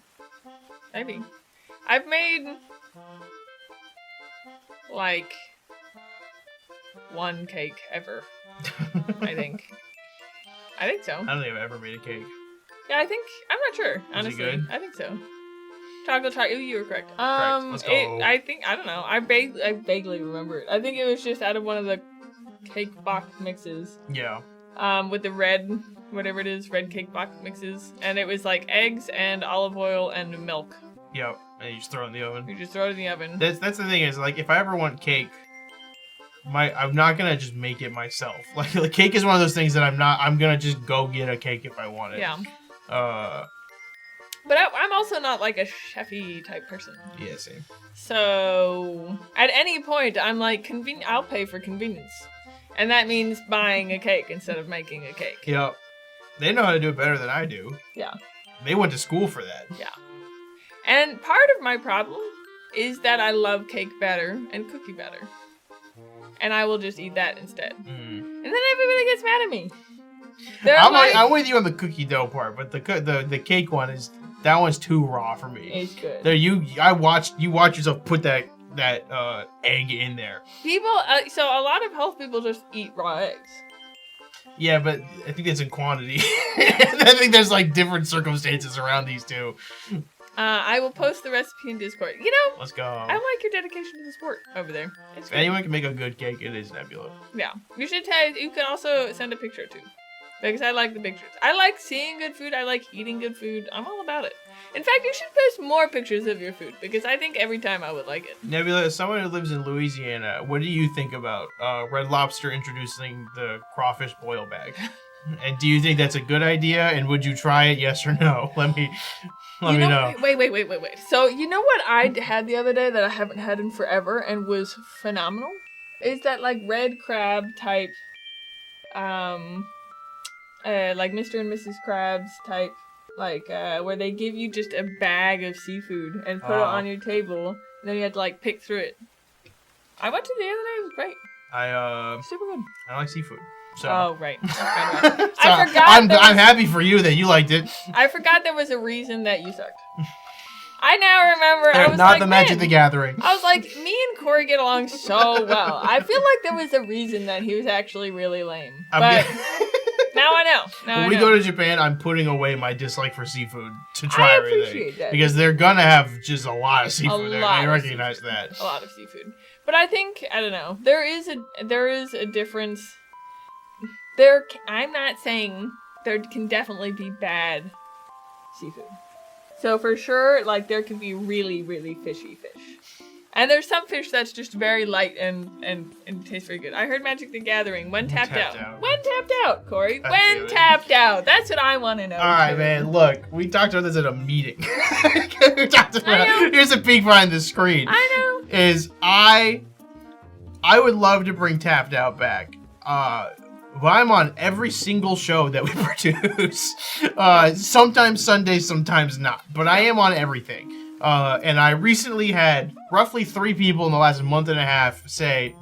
I've made like one cake ever. I think so. I don't think I've ever made a cake. Yeah, I'm not sure, honestly. Is it good? I think so. Chocolate. You were correct. Correct. Let's go. I don't know. I vaguely remember it. I think it was just out of one of the cake box mixes. Yeah. With the red, whatever it is, red cake box mixes, and it was like eggs and olive oil and milk. Yep. And you just throw it in the oven. You just throw it in the oven. That's the thing is, like, if I ever want cake, I'm not gonna just make it myself. Like, the cake is one of those things that I'm gonna just go get a cake if I want it. Yeah. But I'm also not like a chefy type person. Yeah, same. So at any point, I'm like, I'll pay for convenience. And that means buying a cake instead of making a cake. Yep. They know how to do it better than I do. Yeah. They went to school for that. Yeah. And part of my problem is that I love cake batter and cookie batter. And I will just eat that instead. Mm. And then everybody gets mad at me. I'm with you on the cookie dough part, but the cake one that one's too raw for me. It's good. There, you watch yourself put that egg in there. People, so a lot of health people just eat raw eggs. Yeah, but I think that's in quantity. I think there's like different circumstances around these two. I will post the recipe in Discord. Let's go. I like your dedication to the sport over there. If anyone can make a good cake, it is Nebula. Yeah, you can also send a picture too. Because I like the pictures. I like seeing good food. I like eating good food. I'm all about it. In fact, you should post more pictures of your food. Because I think every time I would like it. Nebula, as someone who lives in Louisiana, what do you think about Red Lobster introducing the crawfish boil bag? And do you think that's a good idea? And would you try it? Yes or no? Let me know. Wait. So you know what I had the other day that I haven't had in forever and was phenomenal? Is that like red crab type, like Mr. and Mrs. Krabs type, like where they give you just a bag of seafood and put it on your table, and then you had to like pick through it. I went to the other day. It was great. Super good. I like seafood. So. Oh right. So I forgot. I'm happy for you that you liked it. I forgot there was a reason that you sucked. I now remember. I was not like, the Magic the Gathering. I was like, me and Corey get along so well. I feel like there was a reason that he was actually really lame. But now I know. When we go to Japan, I'm putting away my dislike for seafood to try everything. I appreciate that. Because they're gonna have just a lot of seafood there. I recognize that. A lot of seafood. But I think, I don't know, there is a difference. I'm not saying there can definitely be bad seafood. So for sure, like, there can be really, really fishy fish. And there's some fish that's just very light and tastes very good. I heard Magic the Gathering, when tapped out. When tapped out, Corey. When tapped out. That's what I want to know. Alright, man, look. We talked about this at a meeting. We talked about, here's a peek behind the screen. I know. Is I would love to bring tapped out back. But I'm on every single show that we produce. Sometimes Sundays, sometimes not. But I am on everything. And I recently had roughly 3 people in the last month and a half say,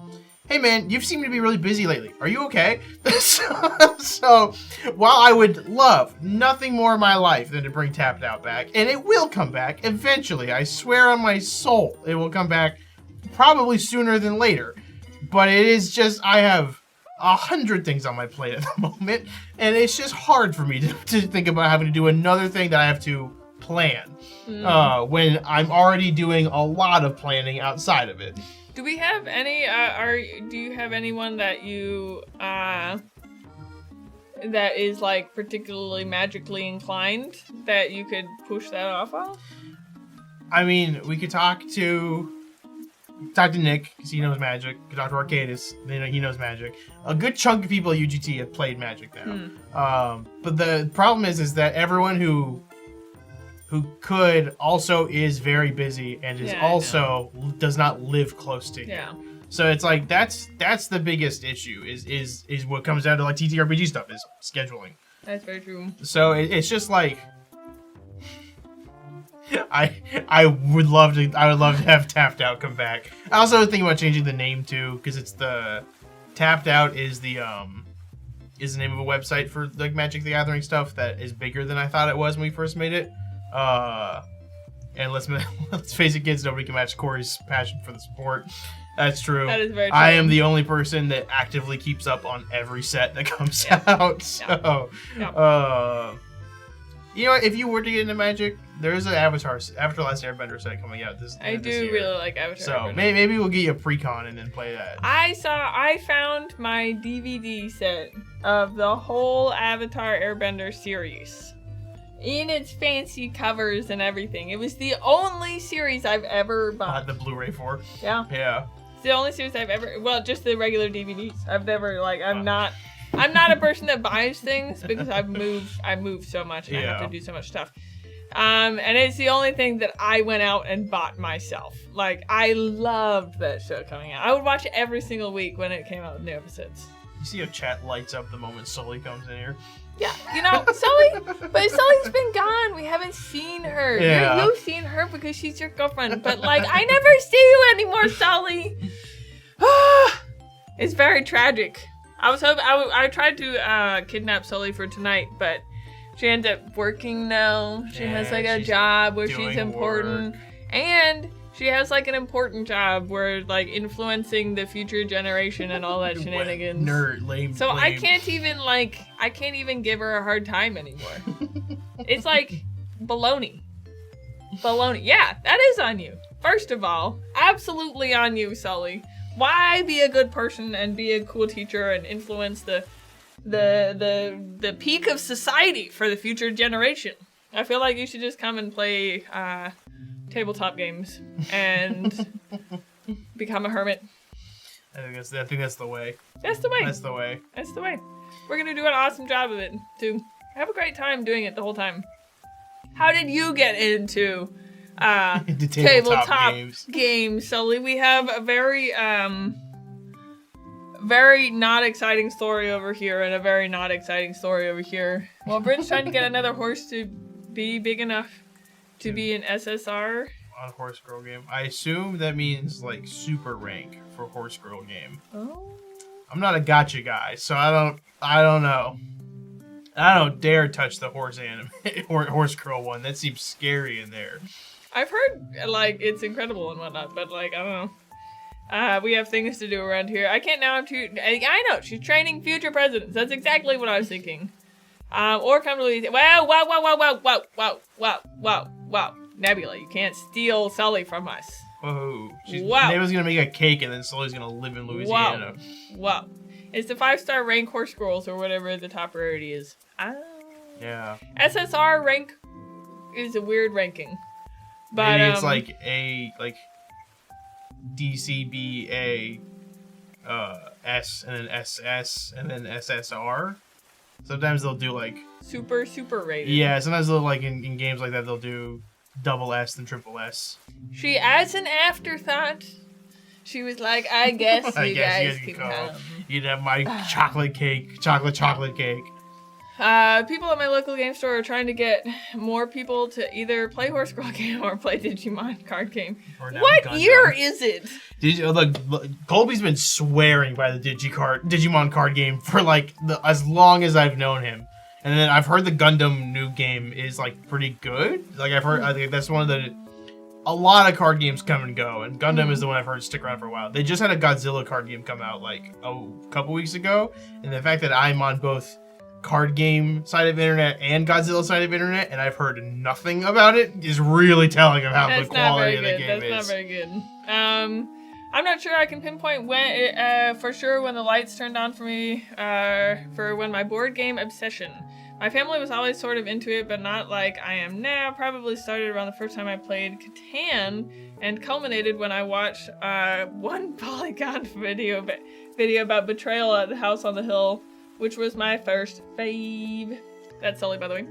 hey man, you seem to be really busy lately. Are you okay? So, while I would love nothing more in my life than to bring Tapped Out back, and it will come back eventually. I swear on my soul, it will come back probably sooner than later. But it is just, I have 100 things on my plate at the moment, and it's just hard for me to think about having to do another thing that I have to plan when I'm already doing a lot of planning outside of it. Do we have any, do you have anyone that you, that is, like, particularly magically inclined that you could push that off of? I mean, we could talk to Nick, because he knows Magic. We could talk to Arcadis, he knows Magic. A good chunk of people at UGT have played Magic now. But the problem is that everyone who could also is very busy and is also does not live close to him. Yeah. So it's like that's the biggest issue is what comes down to like TTRPG stuff is scheduling. That's very true. So it's just like I would love to have Tapped Out come back. I also think about changing the name too, because it's the Tapped Out is the name of a website for like Magic the Gathering stuff that is bigger than I thought it was when we first made it. And let's face it, kids, nobody can match Corey's passion for the sport. That's true. That is very true. I am the only person that actively keeps up on every set that comes out. So, you know what? If you were to get into Magic, there is an Avatar Last Airbender set coming out this I do year. really like Avatar. So maybe we'll get you a pre-con and then play that. I found my DVD set of the whole Avatar Airbender series in its fancy covers and everything. It was the only series I've ever bought. The Blu-ray for. Yeah. Yeah. It's the only series I've ever. Well, just the regular DVDs. I've never I'm not a person that buys things because I moved so much and I have to do so much stuff. And it's the only thing that I went out and bought myself. Like, I loved that show coming out. I would watch it every single week when it came out with new episodes. You see how chat lights up the moment Sully comes in here? Yeah, you know, Sully's been gone. We haven't seen her. Yeah. You've seen her because she's your girlfriend. But, like, I never see you anymore, Sully. It's very tragic. I tried to kidnap Sully for tonight, but she ended up working now. She has like a job where she's important. Work. And she has like an important job where like influencing the future generation and all that shenanigans. Nerd, lame. So I can't even give her a hard time anymore. It's like baloney. Yeah, that is on you. First of all, absolutely on you, Sully. Why be a good person and be a cool teacher and influence the peak of society for the future generation? I feel like you should just come and play tabletop games and become a hermit. I think that's the way. That's the way. That's the way. That's the way. We're gonna do an awesome job of it too. Have a great time doing it the whole time. How did you get into The tabletop games, Sully? We have a very not exciting story over here and a very not exciting story over here. Well, Bryn's trying to get another horse to be big enough to be an SSR. On horse girl game. I assume that means like super rank for horse girl game. Oh. I'm not a gotcha guy, so I don't know. I don't dare touch the horse anime or horse girl one. That seems scary in there. I've heard like it's incredible and whatnot, but like I don't know. We have things to do around here. I can't now. I know she's training future presidents. That's exactly what I was thinking. Or come to Louisiana. Wow. Nebula, you can't steal Sully from us. Whoa. Nebula's gonna make a cake and then Sully's gonna live in Louisiana. Wow. It's the 5-star rank horse girls or whatever the top rarity is. Yeah. SSR rank is a weird ranking. But maybe it's like DCBA S and then SS and then SSR. Sometimes they'll do like super rated. Yeah, sometimes they'll like in games like that they'll do double S and triple S. She, as an afterthought, she was like, I guess you guys can come. You'd have my chocolate cake. People at my local game store are trying to get more people to either play Horse Girl game or play Digimon card game. What year is it? Look, Colby's been swearing by the Digimon card game for like as long as I've known him. And then I've heard the Gundam new game is like pretty good. Like I think that's one of a lot of card games come and go, and Gundam is the one I've heard stick around for a while. They just had a Godzilla card game come out like a couple weeks ago, and the fact that I'm on both card game side of internet and Godzilla side of internet, and I've heard nothing about it, is really telling of how the quality of the game is. That's not very good. I'm not sure I can pinpoint when for sure when the lights turned on for me for when my board game obsession. My family was always sort of into it, but not like I am now. Probably started around the first time I played Catan, and culminated when I watched one Polygon video about betrayal at the house on the hill, which was my first fave. That's Sully, by the way.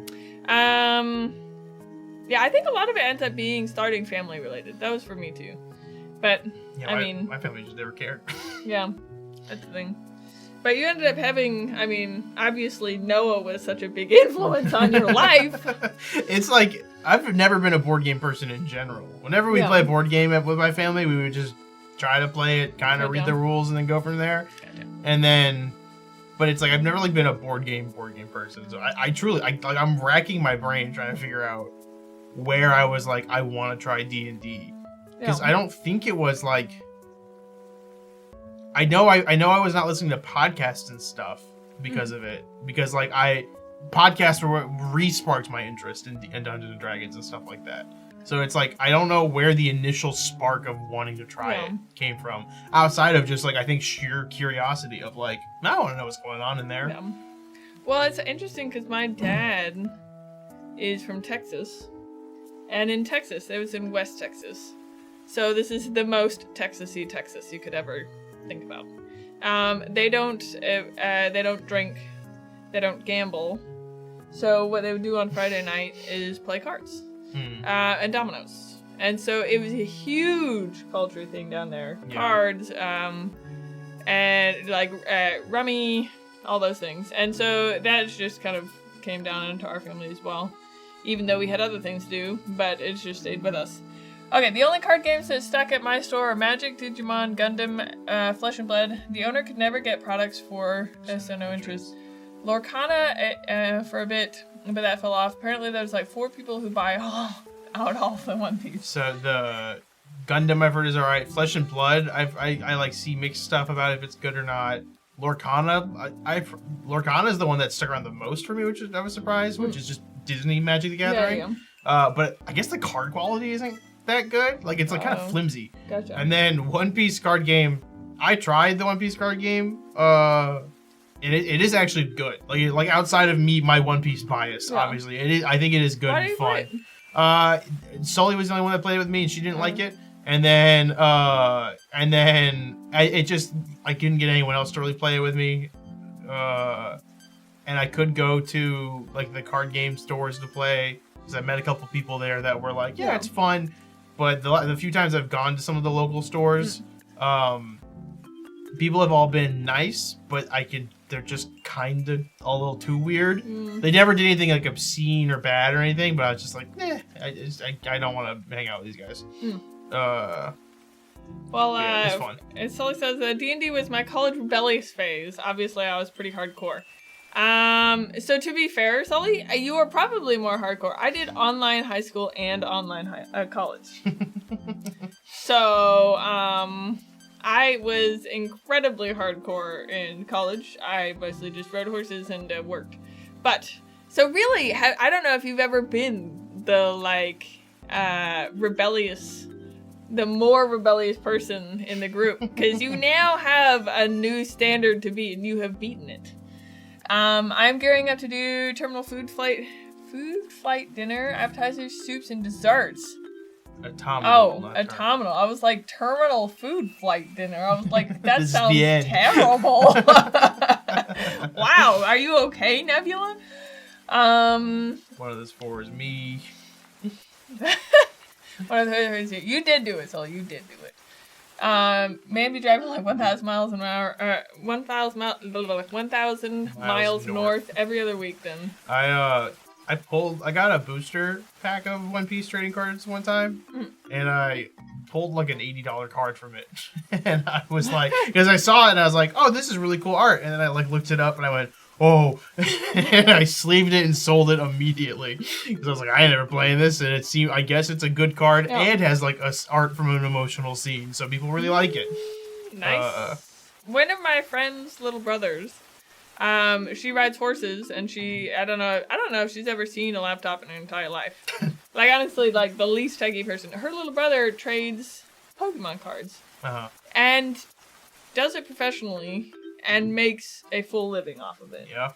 Yeah, I think a lot of it ends up being starting family related. That was for me too. But yeah, my family just never cared. Yeah, that's the thing. But you ended up having, obviously Noah was such a big influence on your life. It's like, I've never been a board game person in general. Whenever we play a board game with my family, we would just try to play it, kind of read the rules, and then go from there. And then, but it's like, I've never like been a board game person. So I'm racking my brain trying to figure out where I was like, I want to try D&D. Because I don't think it was like, I know I was not listening to podcasts and stuff because of it. Because like podcasts were what re-sparked my interest in Dungeons and Dragons and stuff like that. So it's like, I don't know where the initial spark of wanting to try it came from. Outside of just like, I think sheer curiosity of like, I want to know what's going on in there. Yeah. Well, it's interesting because my dad is from Texas. And in Texas, it was in West Texas. So this is the most Texas-y Texas you could ever think about. They don't drink, they don't gamble. So what they would do on Friday night is play cards and dominoes. And so it was a huge culture thing down there. Yeah. Cards, and like rummy, all those things. And so that just kind of came down into our family as well. Even though we had other things to do, but it just stayed with us. Okay, the only card games that stuck at my store are Magic, Digimon, Gundam, Flesh and Blood. The owner could never get products for, so no interest. Lorcana for a bit, but that fell off. Apparently there's like 4 people who buy all the One Piece. So the Gundam I've heard is alright. Flesh and Blood, I like see mixed stuff about if it's good or not. Lorcana, Lorcana is the one that stuck around the most for me, which I was surprised, which is just Disney Magic the Gathering. Yeah. But I guess the card quality isn't that good. Like it's like kind of flimsy. Gotcha. And then One Piece card game, I tried the One Piece card game. And it is actually good. Like outside of my One Piece bias, obviously, it is. I think it is good and fun. Sully was the only one that played it with me, and she didn't like it. And then I couldn't get anyone else to really play it with me. and I could go to like the card game stores to play because I met a couple people there that were like, yeah, it's fun. But the few times I've gone to some of the local stores, people have all been nice, but they're just kind of a little too weird. They never did anything like obscene or bad or anything, but I was just like, I don't want to hang out with these guys. Well, yeah, it's fun. It Sully says D&D was my college rebellious phase. Obviously, I was pretty hardcore. So to be fair, Sully, you were probably more hardcore. I did online high school and online college. So, I was incredibly hardcore in college. I mostly just rode horses and worked. But, so really, I don't know if you've ever been the, the more rebellious person in the group. Because you now have a new standard to beat, and you have beaten it. I'm gearing up to do terminal food flight dinner, appetizers, soups, and desserts. Autumnal. I was like, terminal food flight dinner. I was like, that sounds terrible. Wow, are you okay, Nebula? One of those four is me. One of those is you. You did do it, Sully. You did do it. Maybe driving like 1,000 miles an hour, 1,000 miles north every other week. Then I got a booster pack of One Piece trading cards one time, and I pulled like an $80 card from it, and I was like, because I saw it and I was like, oh, this is really cool art, and then I like looked it up and I went, oh, and I sleeved it and sold it immediately because I was like, I ain't never playing this, and I guess it's a good card and has like art from an emotional scene, so people really like it. Nice. One of my friend's little brothers, she rides horses, and I don't know if she's ever seen a laptop in her entire life. Like, honestly, like the least techie person. Her little brother trades Pokemon cards and does it professionally. And makes a full living off of it. Yeah.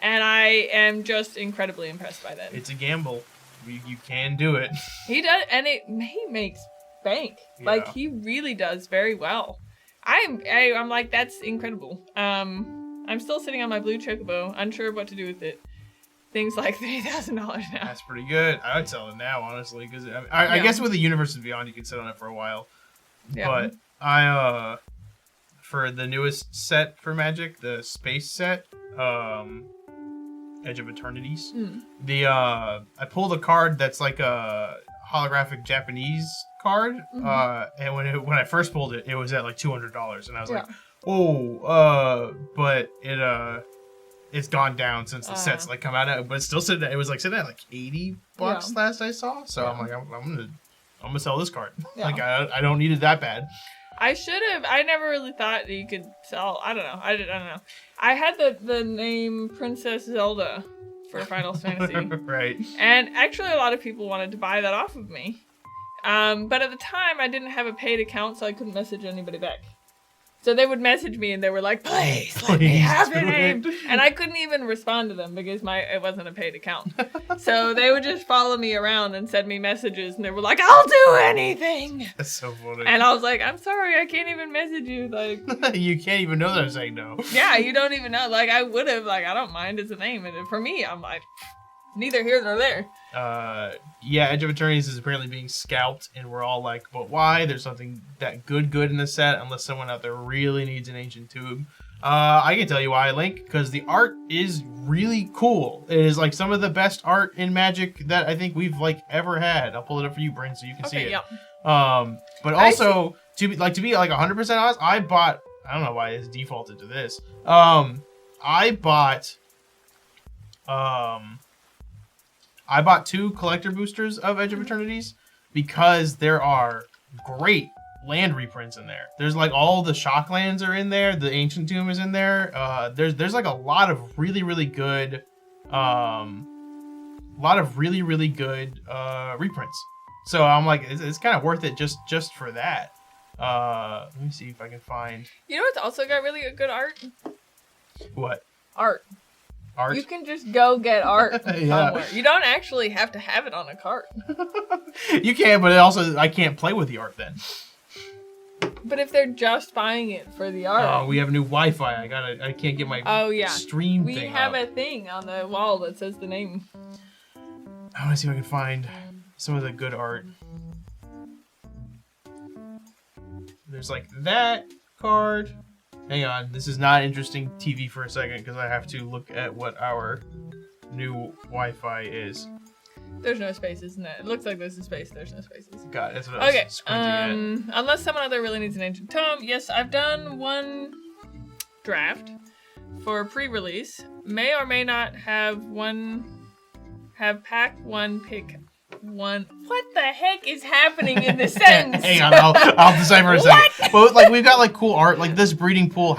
And I am just incredibly impressed by that. It's a gamble. You can do it. He does, and he makes bank. Yeah. Like, he really does very well. I'm like, that's incredible. I'm still sitting on my blue chocobo, unsure of what to do with it. Things like $3,000 now. That's pretty good. I would sell it now, honestly, because I guess with the Universe and Beyond, you can sit on it for a while. Yeah. But for the newest set for Magic, the space set, Edge of Eternities, I pulled a card that's like a holographic Japanese card, and when I first pulled it, it was at like $200, and I was like, but it's gone down since the set's like come out, but it's still sitting. It was like sitting at like $80 last I saw, so I'm like, I'm gonna sell this card. Like I don't need it that bad. I never really thought that you could sell. I don't know. I don't know. I had the name Princess Zelda for Final Fantasy. Right. And actually a lot of people wanted to buy that off of me. But at the time I didn't have a paid account, so I couldn't message anybody back. So they would message me and they were like, please let me have your name. And I couldn't even respond to them because it wasn't a paid account. So they would just follow me around and send me messages, and they were like, I'll do anything. That's so funny. And I was like, I'm sorry, I can't even message you. Like, you can't even know that I'm saying no. Yeah, you don't even know. Like, I would have, like, I don't mind, it's a name. And for me, I'm like, neither here nor there. Yeah, Edge of Eternities is apparently being scalped, and we're all like, but why? There's something that good in the set, unless someone out there really needs an ancient tube. I can tell you why, Link, because the art is really cool. It is like some of the best art in Magic that I think we've like ever had. I'll pull it up for you, Bryn, so you can see it. Yep. But also to be like 100% honest, I don't know why it's defaulted to this. I bought 2 collector boosters of Edge of Eternities because there are great land reprints in there. There's like all the shock lands are in there. The Ancient Tomb is in there. There's like a lot of really good, reprints. So I'm like, it's kind of worth it just for that. Let me see if I can find. You know what's also got really good art? What? Art. Art? You can just go get art somewhere. You don't actually have to have it on a cart. You can, but also I can't play with the art then. But if they're just buying it for the art. Oh, we have new Wi-Fi. I can't get my stream we thing have up. a thing on the wall that says the name. I want to see if I can find some of the good art. There's like that card. Hang on, this is not interesting TV for a second because I have to look at what our new Wi-Fi is. There's no spaces in that. It looks like there's a space. There's no spaces. God, that's what I was squinting at. Unless someone out there really needs an ancient tome, yes, I've done one draft for pre-release. May or may not have pack one, pick one. What the heck is happening in this sentence? Hang on, I'll decipher in a second. But like we've got like cool art. Like this breeding pool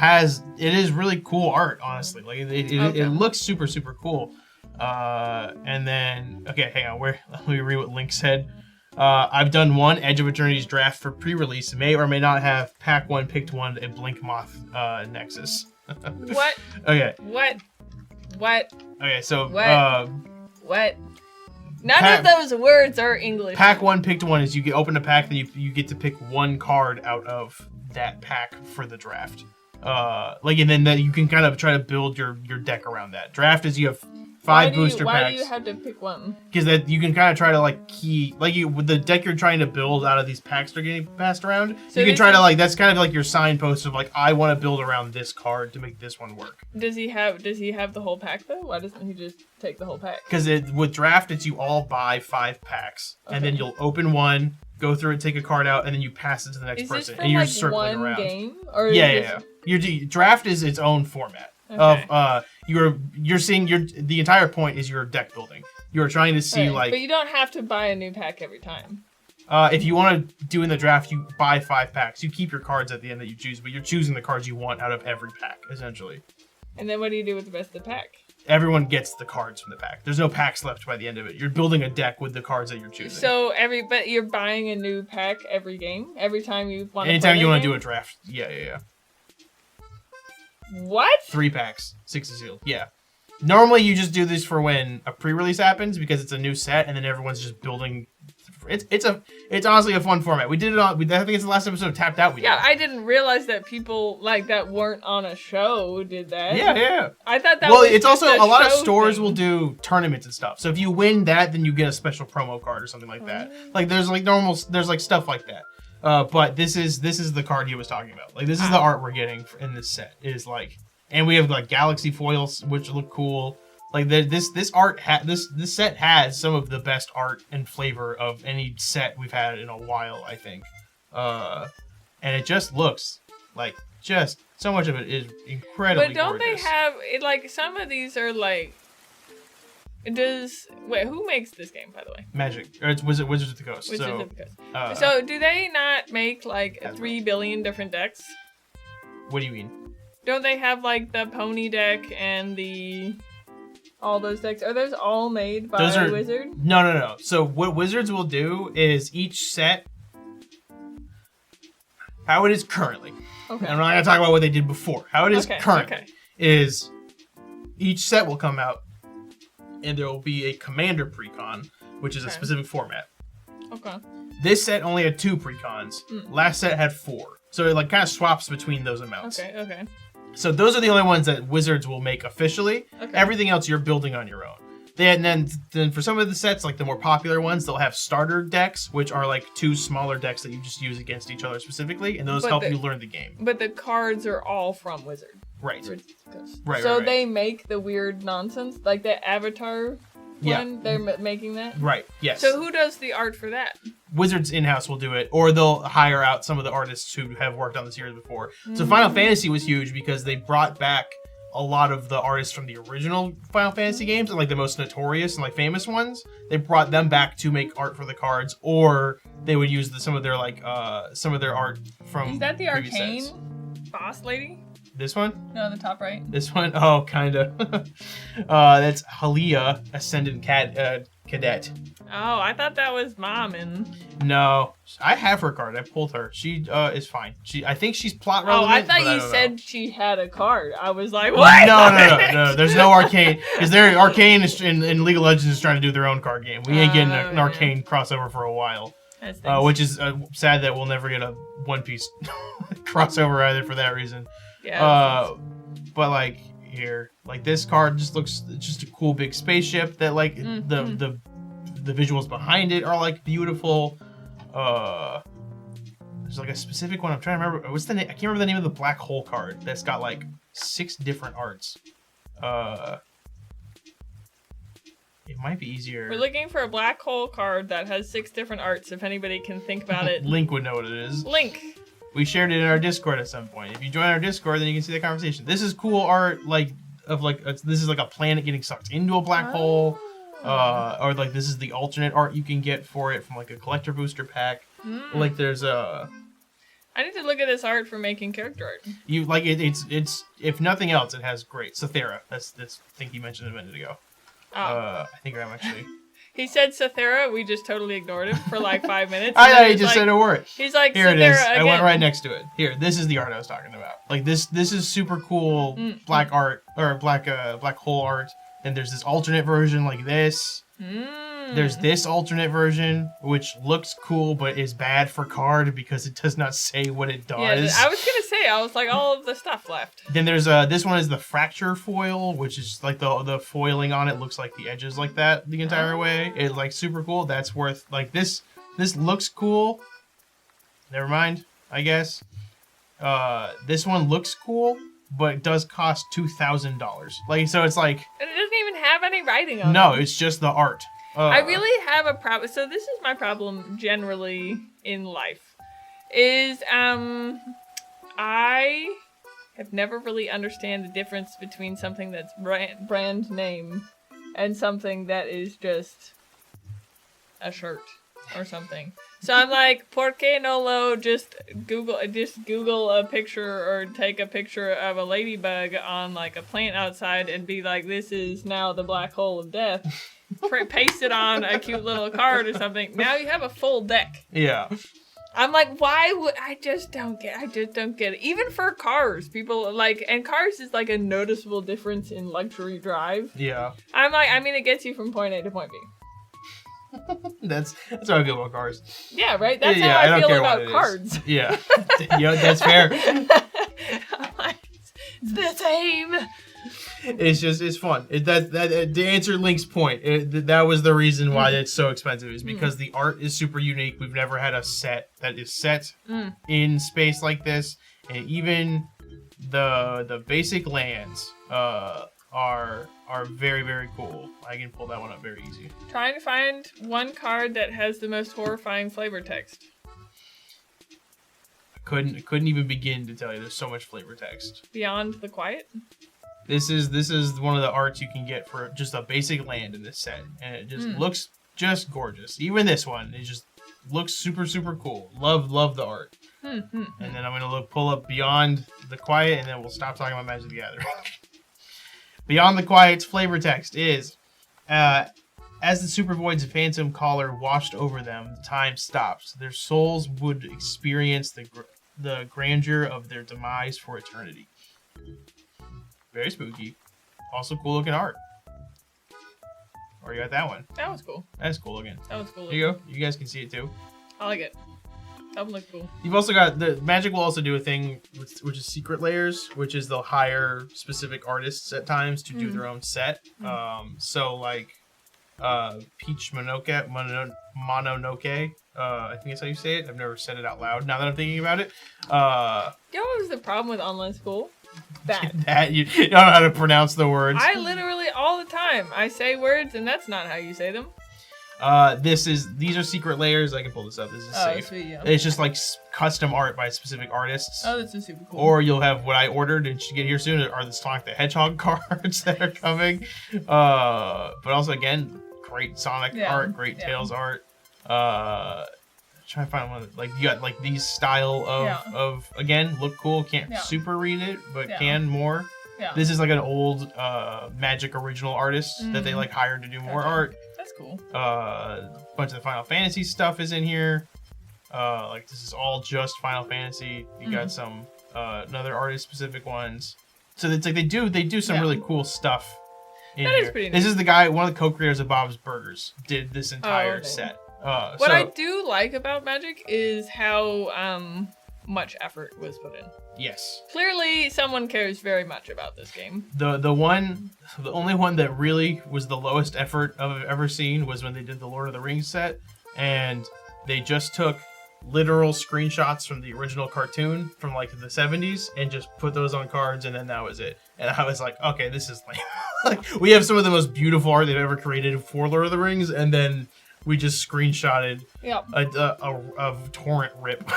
is really cool art. Honestly, like it looks super cool. And then okay, hang on. Let me read what Link said. I've done one Edge of Eternity's draft for pre-release. May or may not have pack one, picked one, and Blink Moth Nexus. What? Okay. What? Okay, so What? None of those words are English. Pack one, picked one is you get open a pack, then you get to pick one card out of that pack for the draft. And then you can kind of try to build your deck around that. Draft is you have 5 booster packs. Why do you have to pick one? Because that you can kind of try to with the deck you're trying to build out of these packs that are getting passed around. So you can try to that's kind of like your signpost of I want to build around this card to make this one work. Does he have the whole pack though? Why doesn't he just take the whole pack? Because with draft it's you all buy 5 packs and then you'll open one, go through it, take a card out, and then you pass it to the next person, and you're circling around. Game, or yeah. Your draft is its own format of you're seeing the entire point is your deck building. You're trying to see but you don't have to buy a new pack every time. If you want to do in the draft, you buy 5 packs. You keep your cards at the end that you choose, but you're choosing the cards you want out of every pack essentially. And then what do you do with the rest of the pack? Everyone gets the cards from the pack. There's no packs left by the end of it. You're building a deck with the cards that you're choosing. So but you're buying a new pack every game, every time you want to. Anytime you want to do a draft, yeah. What? 3 packs, 60 sealed. Yeah. Normally you just do this for when a pre-release happens because it's a new set and then everyone's just building. It's honestly a fun format. We did it on. I think it's the last episode of Tapped Out. I didn't realize that people that weren't on a show did that. Yeah. I thought that. Well, was it's also a lot of stores thing. Will do tournaments and stuff. So if you win that, then you get a special promo card or something like that. There's stuff like that. But this is the card he was talking about. This is the art we're getting in this set. And we have galaxy foils which look cool. This set has some of the best art and flavor of any set we've had in a while, I think. And it just looks so much of it is incredibly. But don't gorgeous. they have it? Some of these are who makes this game, by the way? Magic, or it's Wizards of the Coast. Wizards of the Coast. So do they not make 3 billion different decks? What do you mean? Don't they have the pony deck and all those decks? Are those all made by a wizard? No. So what Wizards will do is each set, how it is currently. Okay. I'm not going to talk about what they did before. How it is currently is each set will come out and there will be a commander precon, which is a specific format. Okay. This set only had 2 precons. Last set had 4. So it kind of swaps between those amounts. Okay. So those are the only ones that Wizards will make officially. Okay. Everything else you're building on your own. And then for some of the sets, the more popular ones, they'll have starter decks, which are 2 smaller decks that you just use against each other specifically, and those help you learn the game. But the cards are all from Wizard. Right. Right. So they make the weird nonsense, the Avatar one. They're making that. Right. Yes. So who does the art for that? Wizards in-house will do it, or they'll hire out some of the artists who have worked on the series before. So Final Fantasy was huge because they brought back a lot of the artists from the original Final Fantasy games, and the most notorious and famous ones. They brought them back to make art for the cards, or they would use some of their art from. Is that the arcane boss lady? This one? No, the top right. This one? Oh, kinda. That's Halia, Ascendant Cadet. Oh, I thought that was Mom and... No, I have her card. I pulled her. She is fine. I think she's plot relevant. Oh, I thought you said she had a card. I was like, what? No. There's no arcane. Because Arcane in League of Legends is trying to do their own card game. We ain't getting an arcane crossover for a while. That's things. Which is sad that we'll never get a One Piece crossover either for that reason. Yeah. But like here, like this card just looks just a cool big spaceship that like the visuals behind it are like beautiful. There's like a specific one I'm trying to remember. What's the name? I can't remember the name of the black hole card that's got like 6 different arts. It might be easier. We're looking for a black hole card that has 6 different arts. If anybody can think about it, Link would know what it is. Link. We shared it in our Discord at some point. If you join our Discord, then you can see the conversation. This is cool art, like this is like a planet getting sucked into a black hole, or like this is the alternate art you can get for it from like a collector booster pack. Like there's a. I need to look at this art for making character art. You like it? It's if nothing else, it has great Cythera. That's I think you mentioned a minute ago. Oh. I think I'm actually. He said Cythera. We just totally ignored him for like 5 minutes. I know he just said a word. He's like, here it Cythera is. again. I went right next to it. Here, this is the art I was talking about. Like this is super cool black art or black hole art. And there's this alternate version like this. There's this alternate version which looks cool but is bad for card because it does not say what it does. Yeah, I was gonna say I was like all of the stuff left. Then there's this one is the fracture foil, which is like the foiling on it looks like the edges like that the entire way. It's like super cool. That's worth like this looks cool. Never mind, I guess. This one looks cool, but it does cost $2,000. Like so it's like And it doesn't even have any writing on it. no, it's just the art. I really have a problem. So this is my problem generally in life. Is I have never really understand the difference between something that's brand name and something that is just a shirt or something. So I'm like, ¿por qué no lo just Google a picture or take a picture of a ladybug on like a plant outside and be like, this is now the black hole of death. Paste it on a cute little card or something. Now you have a full deck. Yeah. I'm like, why would I just don't get it. Even for cars, people like, and cars is like a noticeable difference in luxury drive. Yeah. I'm like, I mean, it gets you from point A to point B. That's how I feel about cars. Yeah, right? That's Yeah, how I don't feel care what about it is. cards. Yeah. Yeah, that's fair. I'm like, it's the same. It's fun. To answer Link's point, that was the reason why it's so expensive. Is because the art is super unique. We've never had a set that is set in space like this, and even the basic lands are very, very cool. I can pull that one up very easy. Trying to find one card that has the most horrifying flavor text. Couldn't even begin to tell you. There's so much flavor text. Beyond the Quiet? This is one of the arts you can get for just a basic land in this set, and it just looks just gorgeous. Even this one, it just looks super, super cool. Love the art. And then I'm gonna pull up Beyond the Quiet, and then we'll stop talking about Magic the Gathering. Beyond the Quiet's flavor text is, as the Super Void's phantom caller washed over them, time stops. Their souls would experience the grandeur of their demise for eternity. Very spooky. Also cool looking art. Or you got that one. That was cool. That's cool looking. That was cool. Here you go. You guys can see it too. I like it. That one looked cool. You've also got the Magic will also do a thing which is secret layers, which is they'll hire specific artists at times to do their own set. So like Peach Mononoke, I think that's how you say it. I've never said it out loud. Now that I'm thinking about it, You know what was the problem with online school? that you don't know how to pronounce the words. I literally all the time I say words and that's not how you say them. These are secret layers. I can pull this up. This is safe. Sweet, yeah. It's just like custom art by specific artists. Oh, this is super cool. Or you'll have what I ordered and should get here soon are the Sonic the Hedgehog cards that are coming. But also again, great Sonic art, great Tails art. Trying to find one like you got like these style of again look cool. Can't super read it, but can more. Yeah. This is like an old Magic original artist that they like hired to do more art. That's cool. A bunch of the Final Fantasy stuff is in here. Like this is all just Final Fantasy. You got some another artist specific ones. So it's like they do some really cool stuff in that here. Is pretty this neat. is the guy, one of the co-creators of Bob's Burgers, did this entire set. What I do like about Magic is how much effort was put in. Yes. Clearly, someone cares very much about this game. The only one that really was the lowest effort I've ever seen was when they did the Lord of the Rings set, and they just took literal screenshots from the original cartoon from like the 70s and just put those on cards, and then that was it. And I was like, okay, this is lame. Like, we have some of the most beautiful art they've ever created for Lord of the Rings, and then we just screenshotted a torrent rip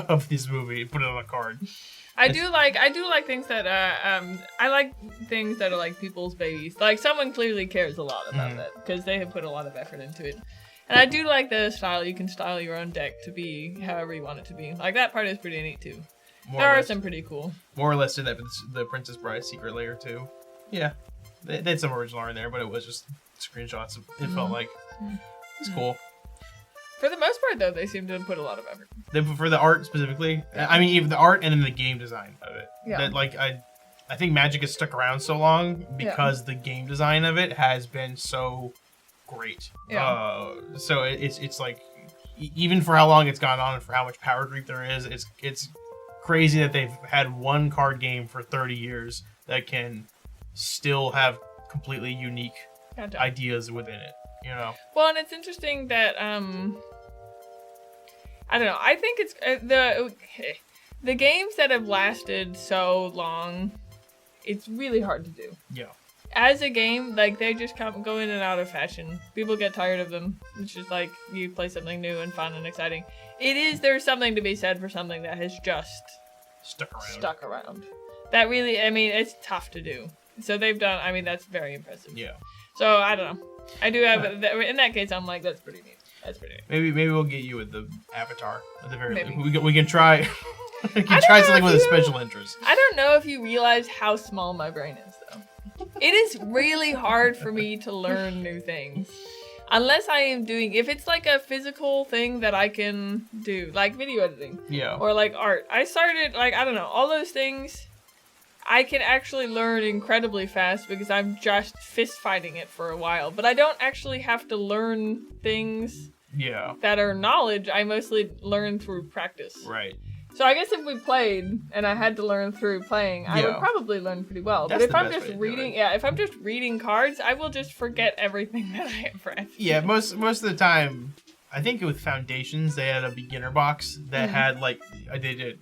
of this movie, put it on a card. I do like things that I like things that are like people's babies. Like someone clearly cares a lot about that because they have put a lot of effort into it. And I do like the style. You can style your own deck to be however you want it to be. Like that part is pretty neat too. There are some pretty cool. More or less did that with the Princess Bride Secret Lair too. Yeah, they had some original art in there, but it was just screenshots. It felt like it's cool. For the most part, though, they seem to have put a lot of effort. For the art specifically, I mean, even the art and then the game design of it. Yeah. That, like, I think Magic has stuck around so long because the game design of it has been so great. Yeah. So it's like, even for how long it's gone on and for how much power creep there is, it's crazy that they've had one card game for 30 years that can still have completely unique ideas within it. You know. Well, and it's interesting that I don't know. I think it's the games that have lasted so long. It's really hard to do. Yeah. As a game, like they just go in and out of fashion. People get tired of them. It's just like you play something new and fun and exciting. There's something to be said for something that has just stuck around. That really, I mean, it's tough to do. So they've done. I mean, that's very impressive. Yeah. So I don't know. I do have in that case. I'm like, that's pretty neat. That's pretty neat. Maybe we'll get you with the Avatar at the very least. We can try. We can try something with a special interest. I don't know if you realize how small my brain is, though. It is really hard for me to learn new things. Unless I am doing, if it's like a physical thing that I can do, like video editing. Yeah. Or like art. I started, like, I don't know, all those things I can actually learn incredibly fast because I'm just fist fighting it for a while. But I don't actually have to learn things that are knowledge. I mostly learn through practice. Right. So I guess if we played and I had to learn through playing, I would probably learn pretty well. That's but if I'm just reading, if I'm just reading cards, I will just forget everything that I have read. Yeah, most of the time, I think with Foundations they had a beginner box that had like they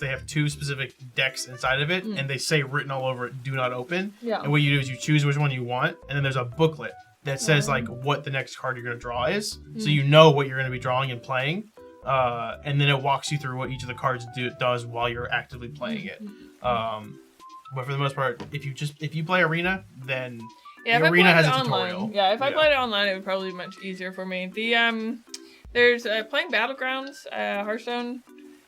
have two specific decks inside of it, and they say written all over it, "Do not open." Yeah. And what you do is you choose which one you want, and then there's a booklet that says like what the next card you're gonna draw is, so you know what you're gonna be drawing and playing. And then it walks you through what each of the cards does while you're actively playing it. But for the most part, if you play Arena, then the Arena has a tutorial. Yeah, if I played it online, it would probably be much easier for me. There's playing Battlegrounds, Hearthstone.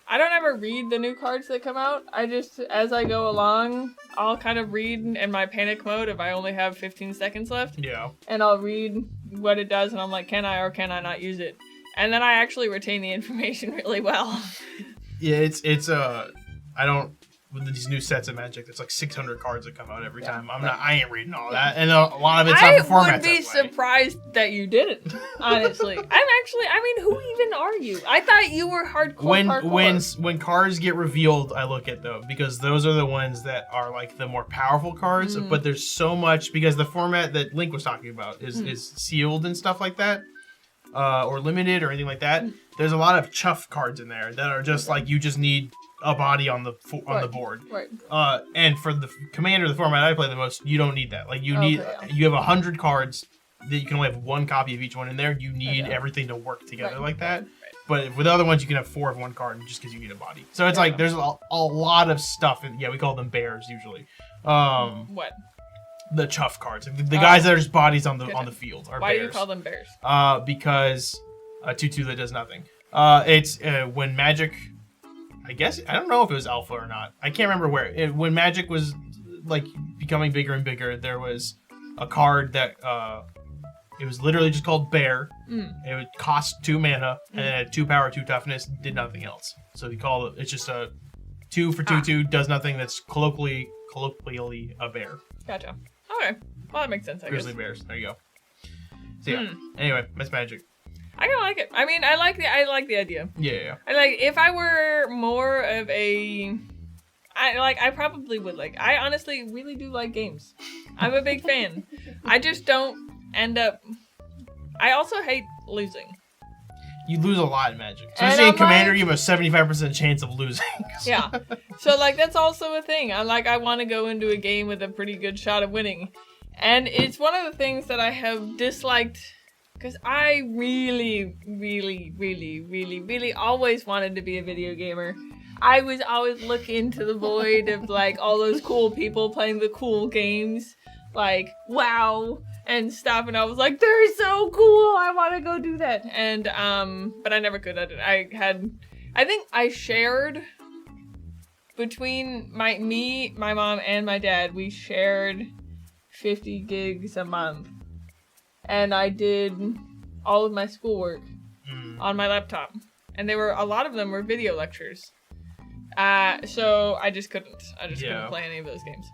I don't ever read the new cards that come out. I just, as I go along, I'll kind of read in my panic mode if I only have 15 seconds left. Yeah. And I'll read what it does, and I'm like, can I or can I not use it? And then I actually retain the information really well. Yeah, with these new sets of Magic, there's like 600 cards that come out every time. I ain't reading all that. And a lot of it's not the formats. I would be surprised that you didn't, honestly. Who even are you? I thought you were hardcore. When cards get revealed, I look at them because those are the ones that are like the more powerful cards, but there's so much because the format that Link was talking about is sealed and stuff like that. Or limited or anything like that. There's a lot of chuff cards in there that are just like you just need a body on the board. Right. And for the Commander, the format I play the most, you don't need that. Like you have 100 cards that you can only have one copy of each one in there. You need everything to work together like that. Right. But with other ones, you can have 4 of one card just because you need a body. So it's like there's a lot of stuff. We call them bears usually. What? The chuff cards, the guys that are just bodies on the field are bears. Why do you call them bears? Because a 2/2 that does nothing. It's when Magic. I guess I don't know if it was Alpha or not. I can't remember where. When Magic was like becoming bigger and bigger, there was a card that it was literally just called Bear. It would cost 2 mana and it had 2 power, 2 toughness, did nothing else. So he called it. It's just a 2 for 2/2 does nothing. That's colloquially a bear. Gotcha. Okay. Well, that makes sense, I Grizzly guess. bears. There you go. So yeah. Anyway, that's Magic. I kind of like it. I mean, I like the idea. Yeah. I like if I were more of a, I probably would like. I honestly really do like games. I'm a big fan. I just don't end up. I also hate losing. You lose a lot in Magic. Especially in Commander, you have a 75% chance of losing. Yeah. So, like, that's also a thing. I want to go into a game with a pretty good shot of winning. And it's one of the things that I have disliked, because I really, really, really, really, really always wanted to be a video gamer. I was always looking into the void of, like, all those cool people playing the cool games. Like, WoW and stuff, and I was like, they're so cool, I want to go do that. And but I never could. I think I shared between my mom and my dad, we shared 50 gigs a month, and I did all of my schoolwork on my laptop, and a lot of them were video when so I just couldn't couldn't play any of those games,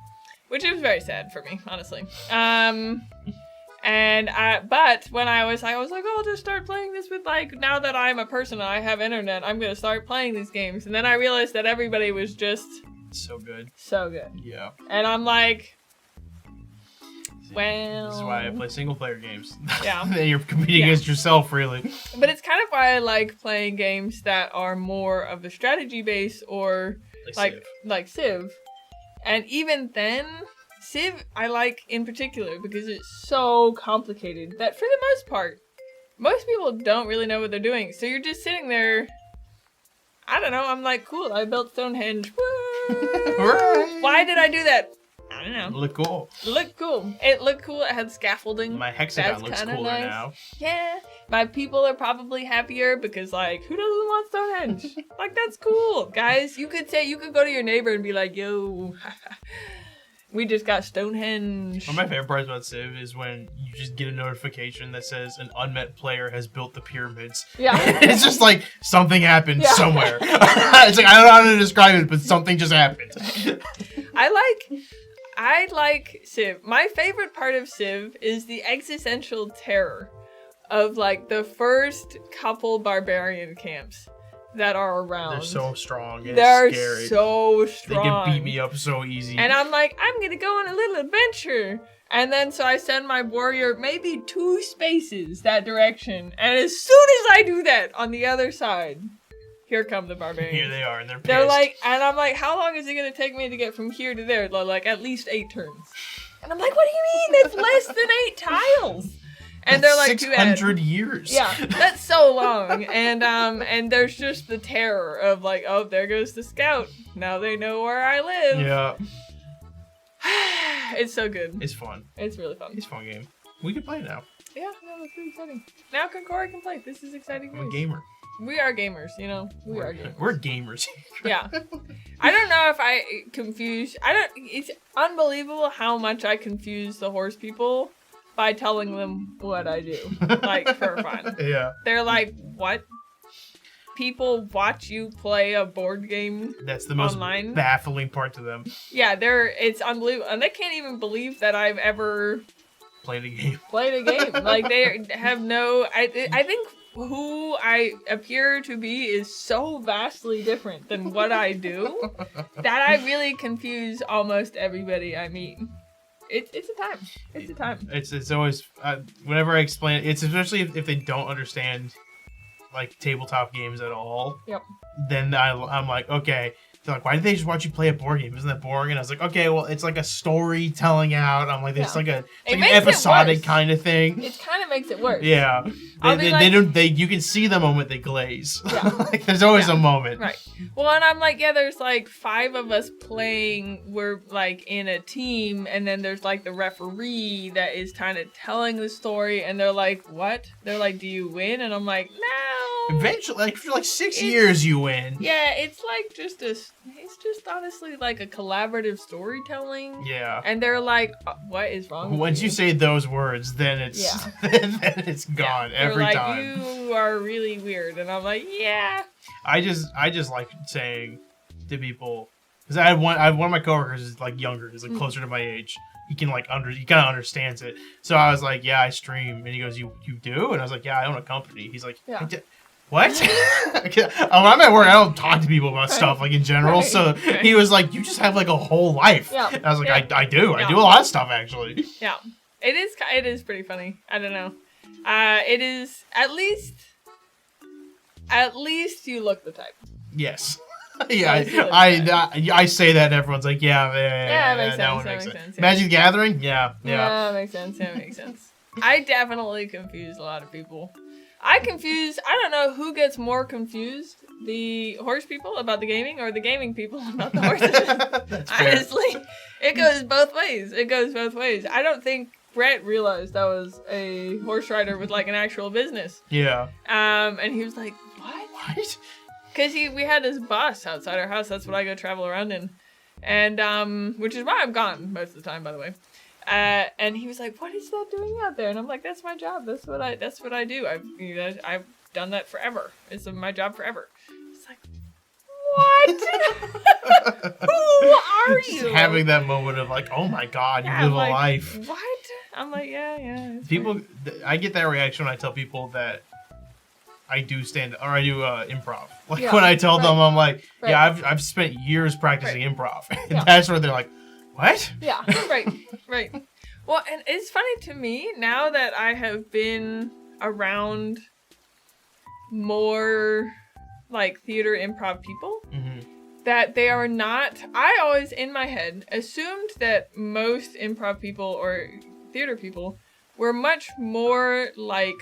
which was very sad for me, honestly. But when I was like, oh, I'll just start playing this with, like, now that I'm a person and I have internet, I'm gonna start playing these games. And then I realized that everybody was just so good. So good. Yeah. And I'm like, well, this is why I play single player games. Yeah. And you're competing against yourself, really. But it's kind of why I like playing games that are more of the strategy base or like Civ. And even then, Civ I like in particular because it's so complicated that for the most part, most people don't really know what they're doing. So you're just sitting there, I don't know, I'm like, cool, I built Stonehenge. Why did I do that? I don't know. Look cool. Looked cool. It looked cool. It had scaffolding. My hexagon looks cooler nice. now. Yeah. My people are probably happier because, like, who doesn't want Stonehenge? Like, that's cool. Guys, you could go to your neighbor and be like, yo, we just got Stonehenge. One of my favorite parts about Civ is when you just get a notification that says an unmet player has built the pyramids. Yeah. It's just like something happened somewhere. It's like, I don't know how to describe it, but something just happened. I like Civ. My favorite part of Civ is the existential terror of, like, the first couple barbarian camps that are around. They're so strong. They're scary. So strong. They can beat me up so easy. And I'm like, I'm gonna go on a little adventure. And then so I send my warrior maybe 2 spaces that direction. And as soon as I do that, on the other side, here come the barbarians. Here they are, and they're pissed. They're like, and I'm like, how long is it gonna take me to get from here to there? They're like, at least 8 turns. And I'm like, what do you mean? That's less than 8 tiles. And they're like, 600 years. Yeah, that's so long. And there's just the terror of, like, oh, there goes the scout. Now they know where I live. Yeah. It's so good. It's fun. It's really fun. It's a fun game. We can play it now. Yeah, no, it's really exciting. Now Corey can play. This is exciting. I'm a gamer. We are gamers, you know. We are gamers. We're gamers. Yeah. I don't know if I confuse. It's unbelievable how much I confuse the horse people by telling them what I do, like, for fun. Yeah. They're like, what? People watch you play a board game. That's the most online? baffling part to them. Yeah, it's unbelievable, and they can't even believe that I've ever played a game. Like, they have no. I think who I appear to be is so vastly different than what I do that I really confuse almost everybody I meet. It's a time. It's a time. It's always whenever I explain it, it's especially if they don't understand, like, tabletop games at all. Yep. Then I'm like, okay. They're like, why did they just watch you play a board game? Isn't that boring? And I was like, okay, well, it's like a storytelling out. I'm like, it's like an episodic kind of thing. It kind of makes it worse. Yeah. You can see the moment they glaze. Yeah. Like, there's always a moment. Right. Well, and I'm like, yeah, there's like 5 of us playing. We're like in a team, and then there's like the referee that is kind of telling the story, and they're like, what? They're like, do you win? And I'm like, no. Eventually, like, for like 6 years, you win. Yeah, it's like it's just honestly like a collaborative storytelling. Yeah. And they're like, what is wrong with Once you say those words, then it's then it's gone every time. You are really weird, and I'm like, yeah. I just like saying to people, because I have one of my coworkers is like younger, is like closer to my age. he kind of understands it. So I was like, yeah, I stream, and he goes, you do? And I was like, yeah, I own a company. He's like, Yeah. What? I'm at work. I don't talk to people about stuff like in general. Right. So he was like, "You just have like a whole life." Yeah. And I was like, Yeah. I do. Yeah. I do a lot of stuff actually." Yeah, it is pretty funny. I don't know. It is at least you look the type. Yes. Yeah. At least you look the type. I say that, and everyone's like, "Yeah, Yeah, it makes that sense. one That makes makes sense." sense. Magic the Gathering. Yeah. Yeah, it makes sense. Yeah, it makes sense. I definitely confuse a lot of people. I don't know who gets more confused, the horse people about the gaming or the gaming people about the horses. That's fair. Honestly, it goes both ways. I don't think Brett realized I was a horse rider with like an actual business. Yeah. And he was like, "What?" What? Because we had this bus outside our house. That's what I go travel around in. And, which is why I'm gone most of the time, by the way. And he was like, "What is that doing out there?" And I'm like, "That's my job. That's what I do. I've done that forever. It's my job forever." It's like, what? Who are you? Just having that moment of like, "Oh my God, you Yeah, live I'm like, a life." What? I'm like, yeah. it's People, weird. I get that reaction when I tell people that I do improv. Like Yeah, when I tell them, I'm like, Right. yeah, I've spent years practicing improv. And Yeah. that's where they're like, what? Yeah, right. Well, and it's funny to me now that I have been around more like theater improv people Mm-hmm. that they are not. I always in my head assumed that most improv people or theater people were much more like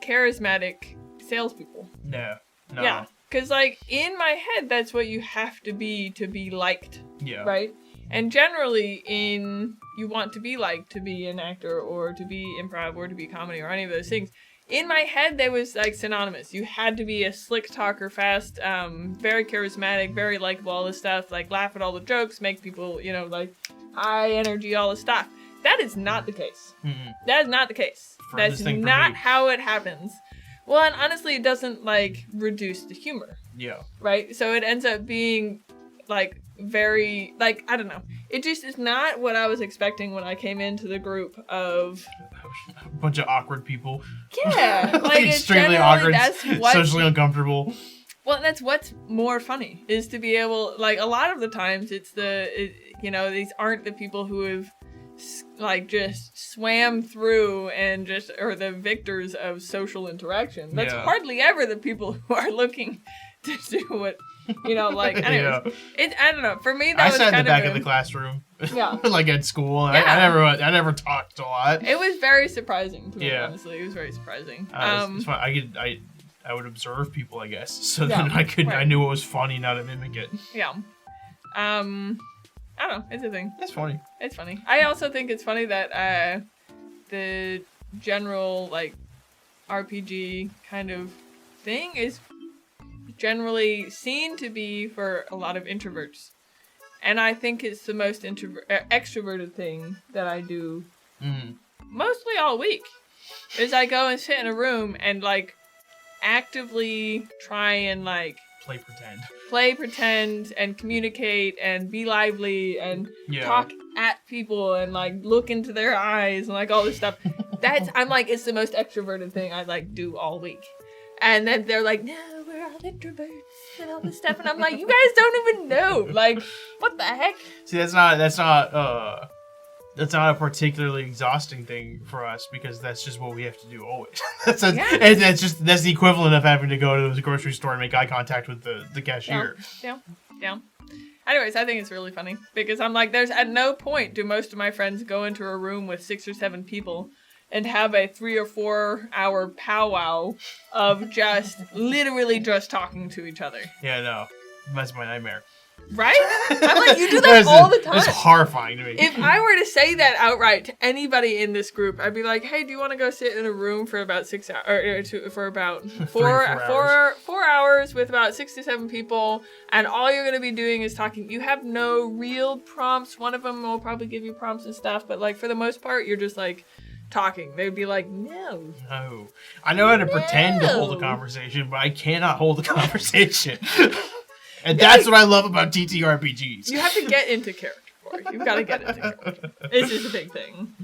charismatic salespeople. No. Yeah, because like in my head, that's what you have to be liked. Yeah. Right? And generally you want to be liked to be an actor or to be improv or to be comedy or any of those things. In my head, they was like synonymous. You had to be a slick talker, fast, very charismatic, very likable, all this stuff, like laugh at all the jokes, make people, like high energy, all this stuff. That is not the case. Mm-mm. That is not the case. Furthest That's thing from not me. how it happens. Well, and honestly, it doesn't like reduce the humor. Yeah. Right? So it ends up being like very like I don't know. It just is not what I was expecting when I came into the group of A bunch of awkward people. yeah, like it's Extremely generally awkward, that's what socially uncomfortable. well that's what's more funny is to be able like a lot of the times it's these aren't the people who have like just swam through and just are the victors of social interaction. That's Yeah. hardly ever the people who are looking to do what like anyways. Yeah. I don't know. For me that I was sat in kind the back of of the classroom, Yeah. like at school. And Yeah. I never talked a lot. It was very surprising to me, Yeah. honestly. It was very surprising. It's fun. I would observe people, I guess, so Yeah, then I right. knew what was funny, not to mimic it. Yeah. I don't know. It's a thing. That's funny. It's funny. I also think it's funny that the general like RPG kind of thing is generally seen to be for a lot of introverts. And I think it's the most extroverted thing that I do Mm. mostly all week. Is I go and sit in a room and like actively try and like play pretend and communicate and be lively and Yeah. talk at people and like look into their eyes and like all this stuff. I'm like, it's the most extroverted thing I like do all week. And then they're like, no, we're all introverts and all this stuff. And I'm like, you guys don't even know. Like, what the heck? See, that's not a particularly exhausting thing for us because that's just what we have to do always. that's the equivalent of having to go to the grocery store and make eye contact with the cashier. Yeah. Anyways, I think it's really funny because I'm like, there's at no point do most of my friends go into a room with 6 or 7 people and have a 3 or 4 hour powwow of just literally just talking to each other. Yeah, no. That's my nightmare. Right? I'm like, you do that all the time. It's horrifying to me. If I were to say that outright to anybody in this group, I'd be like, "Hey, do you want to go sit in a room for about 6 hours, for about 4 hours with about 6 to 7 people, and all you're gonna be doing is talking? You have no real prompts. One of them will probably give you prompts and stuff, but like for the most part, you're just like talking." They'd be like, "No." I know how to pretend to hold a conversation, but I cannot hold a conversation. And that's what I love about TTRPGs. You have to get into character for for. You've got to get it together. This is a big thing.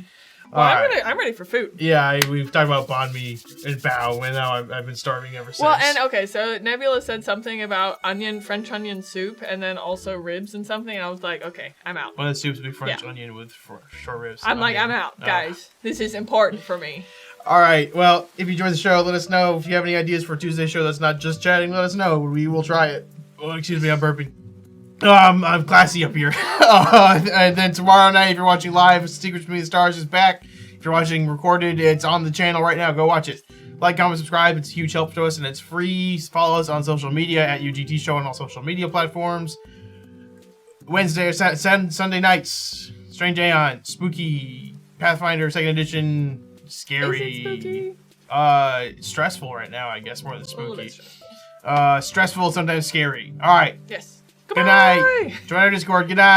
Well, Alright. I'm ready for food. Yeah, we've talked about banh mi and bao, and now I've been starving ever since. Well, and okay, so Nebula said something about French onion soup, and then also ribs and something, and I was like, okay, I'm out. One of the soups would be French onion with short ribs. I'm out, guys. This is important for me. All right. Well, if you enjoyed the show, let us know. If you have any ideas for a Tuesday show that's not just chatting, let us know. We will try it. Oh, excuse me, I'm burping. I'm classy up here. And then tomorrow night, if you're watching live, Secrets Between the Stars is back. If you're watching recorded, it's on the channel right now. Go watch it. Like, comment, subscribe. It's a huge help to us, and it's free. Follow us on social media at UGT Show on all social media platforms. Wednesday or Sunday nights, Strange Aeon, Spooky, Pathfinder 2nd Edition, scary. Is it spooky? Stressful right now, I guess, more than A little spooky. bit stressful. Stressful, sometimes scary. All right. Yes. Good night. Join our Discord. Good night.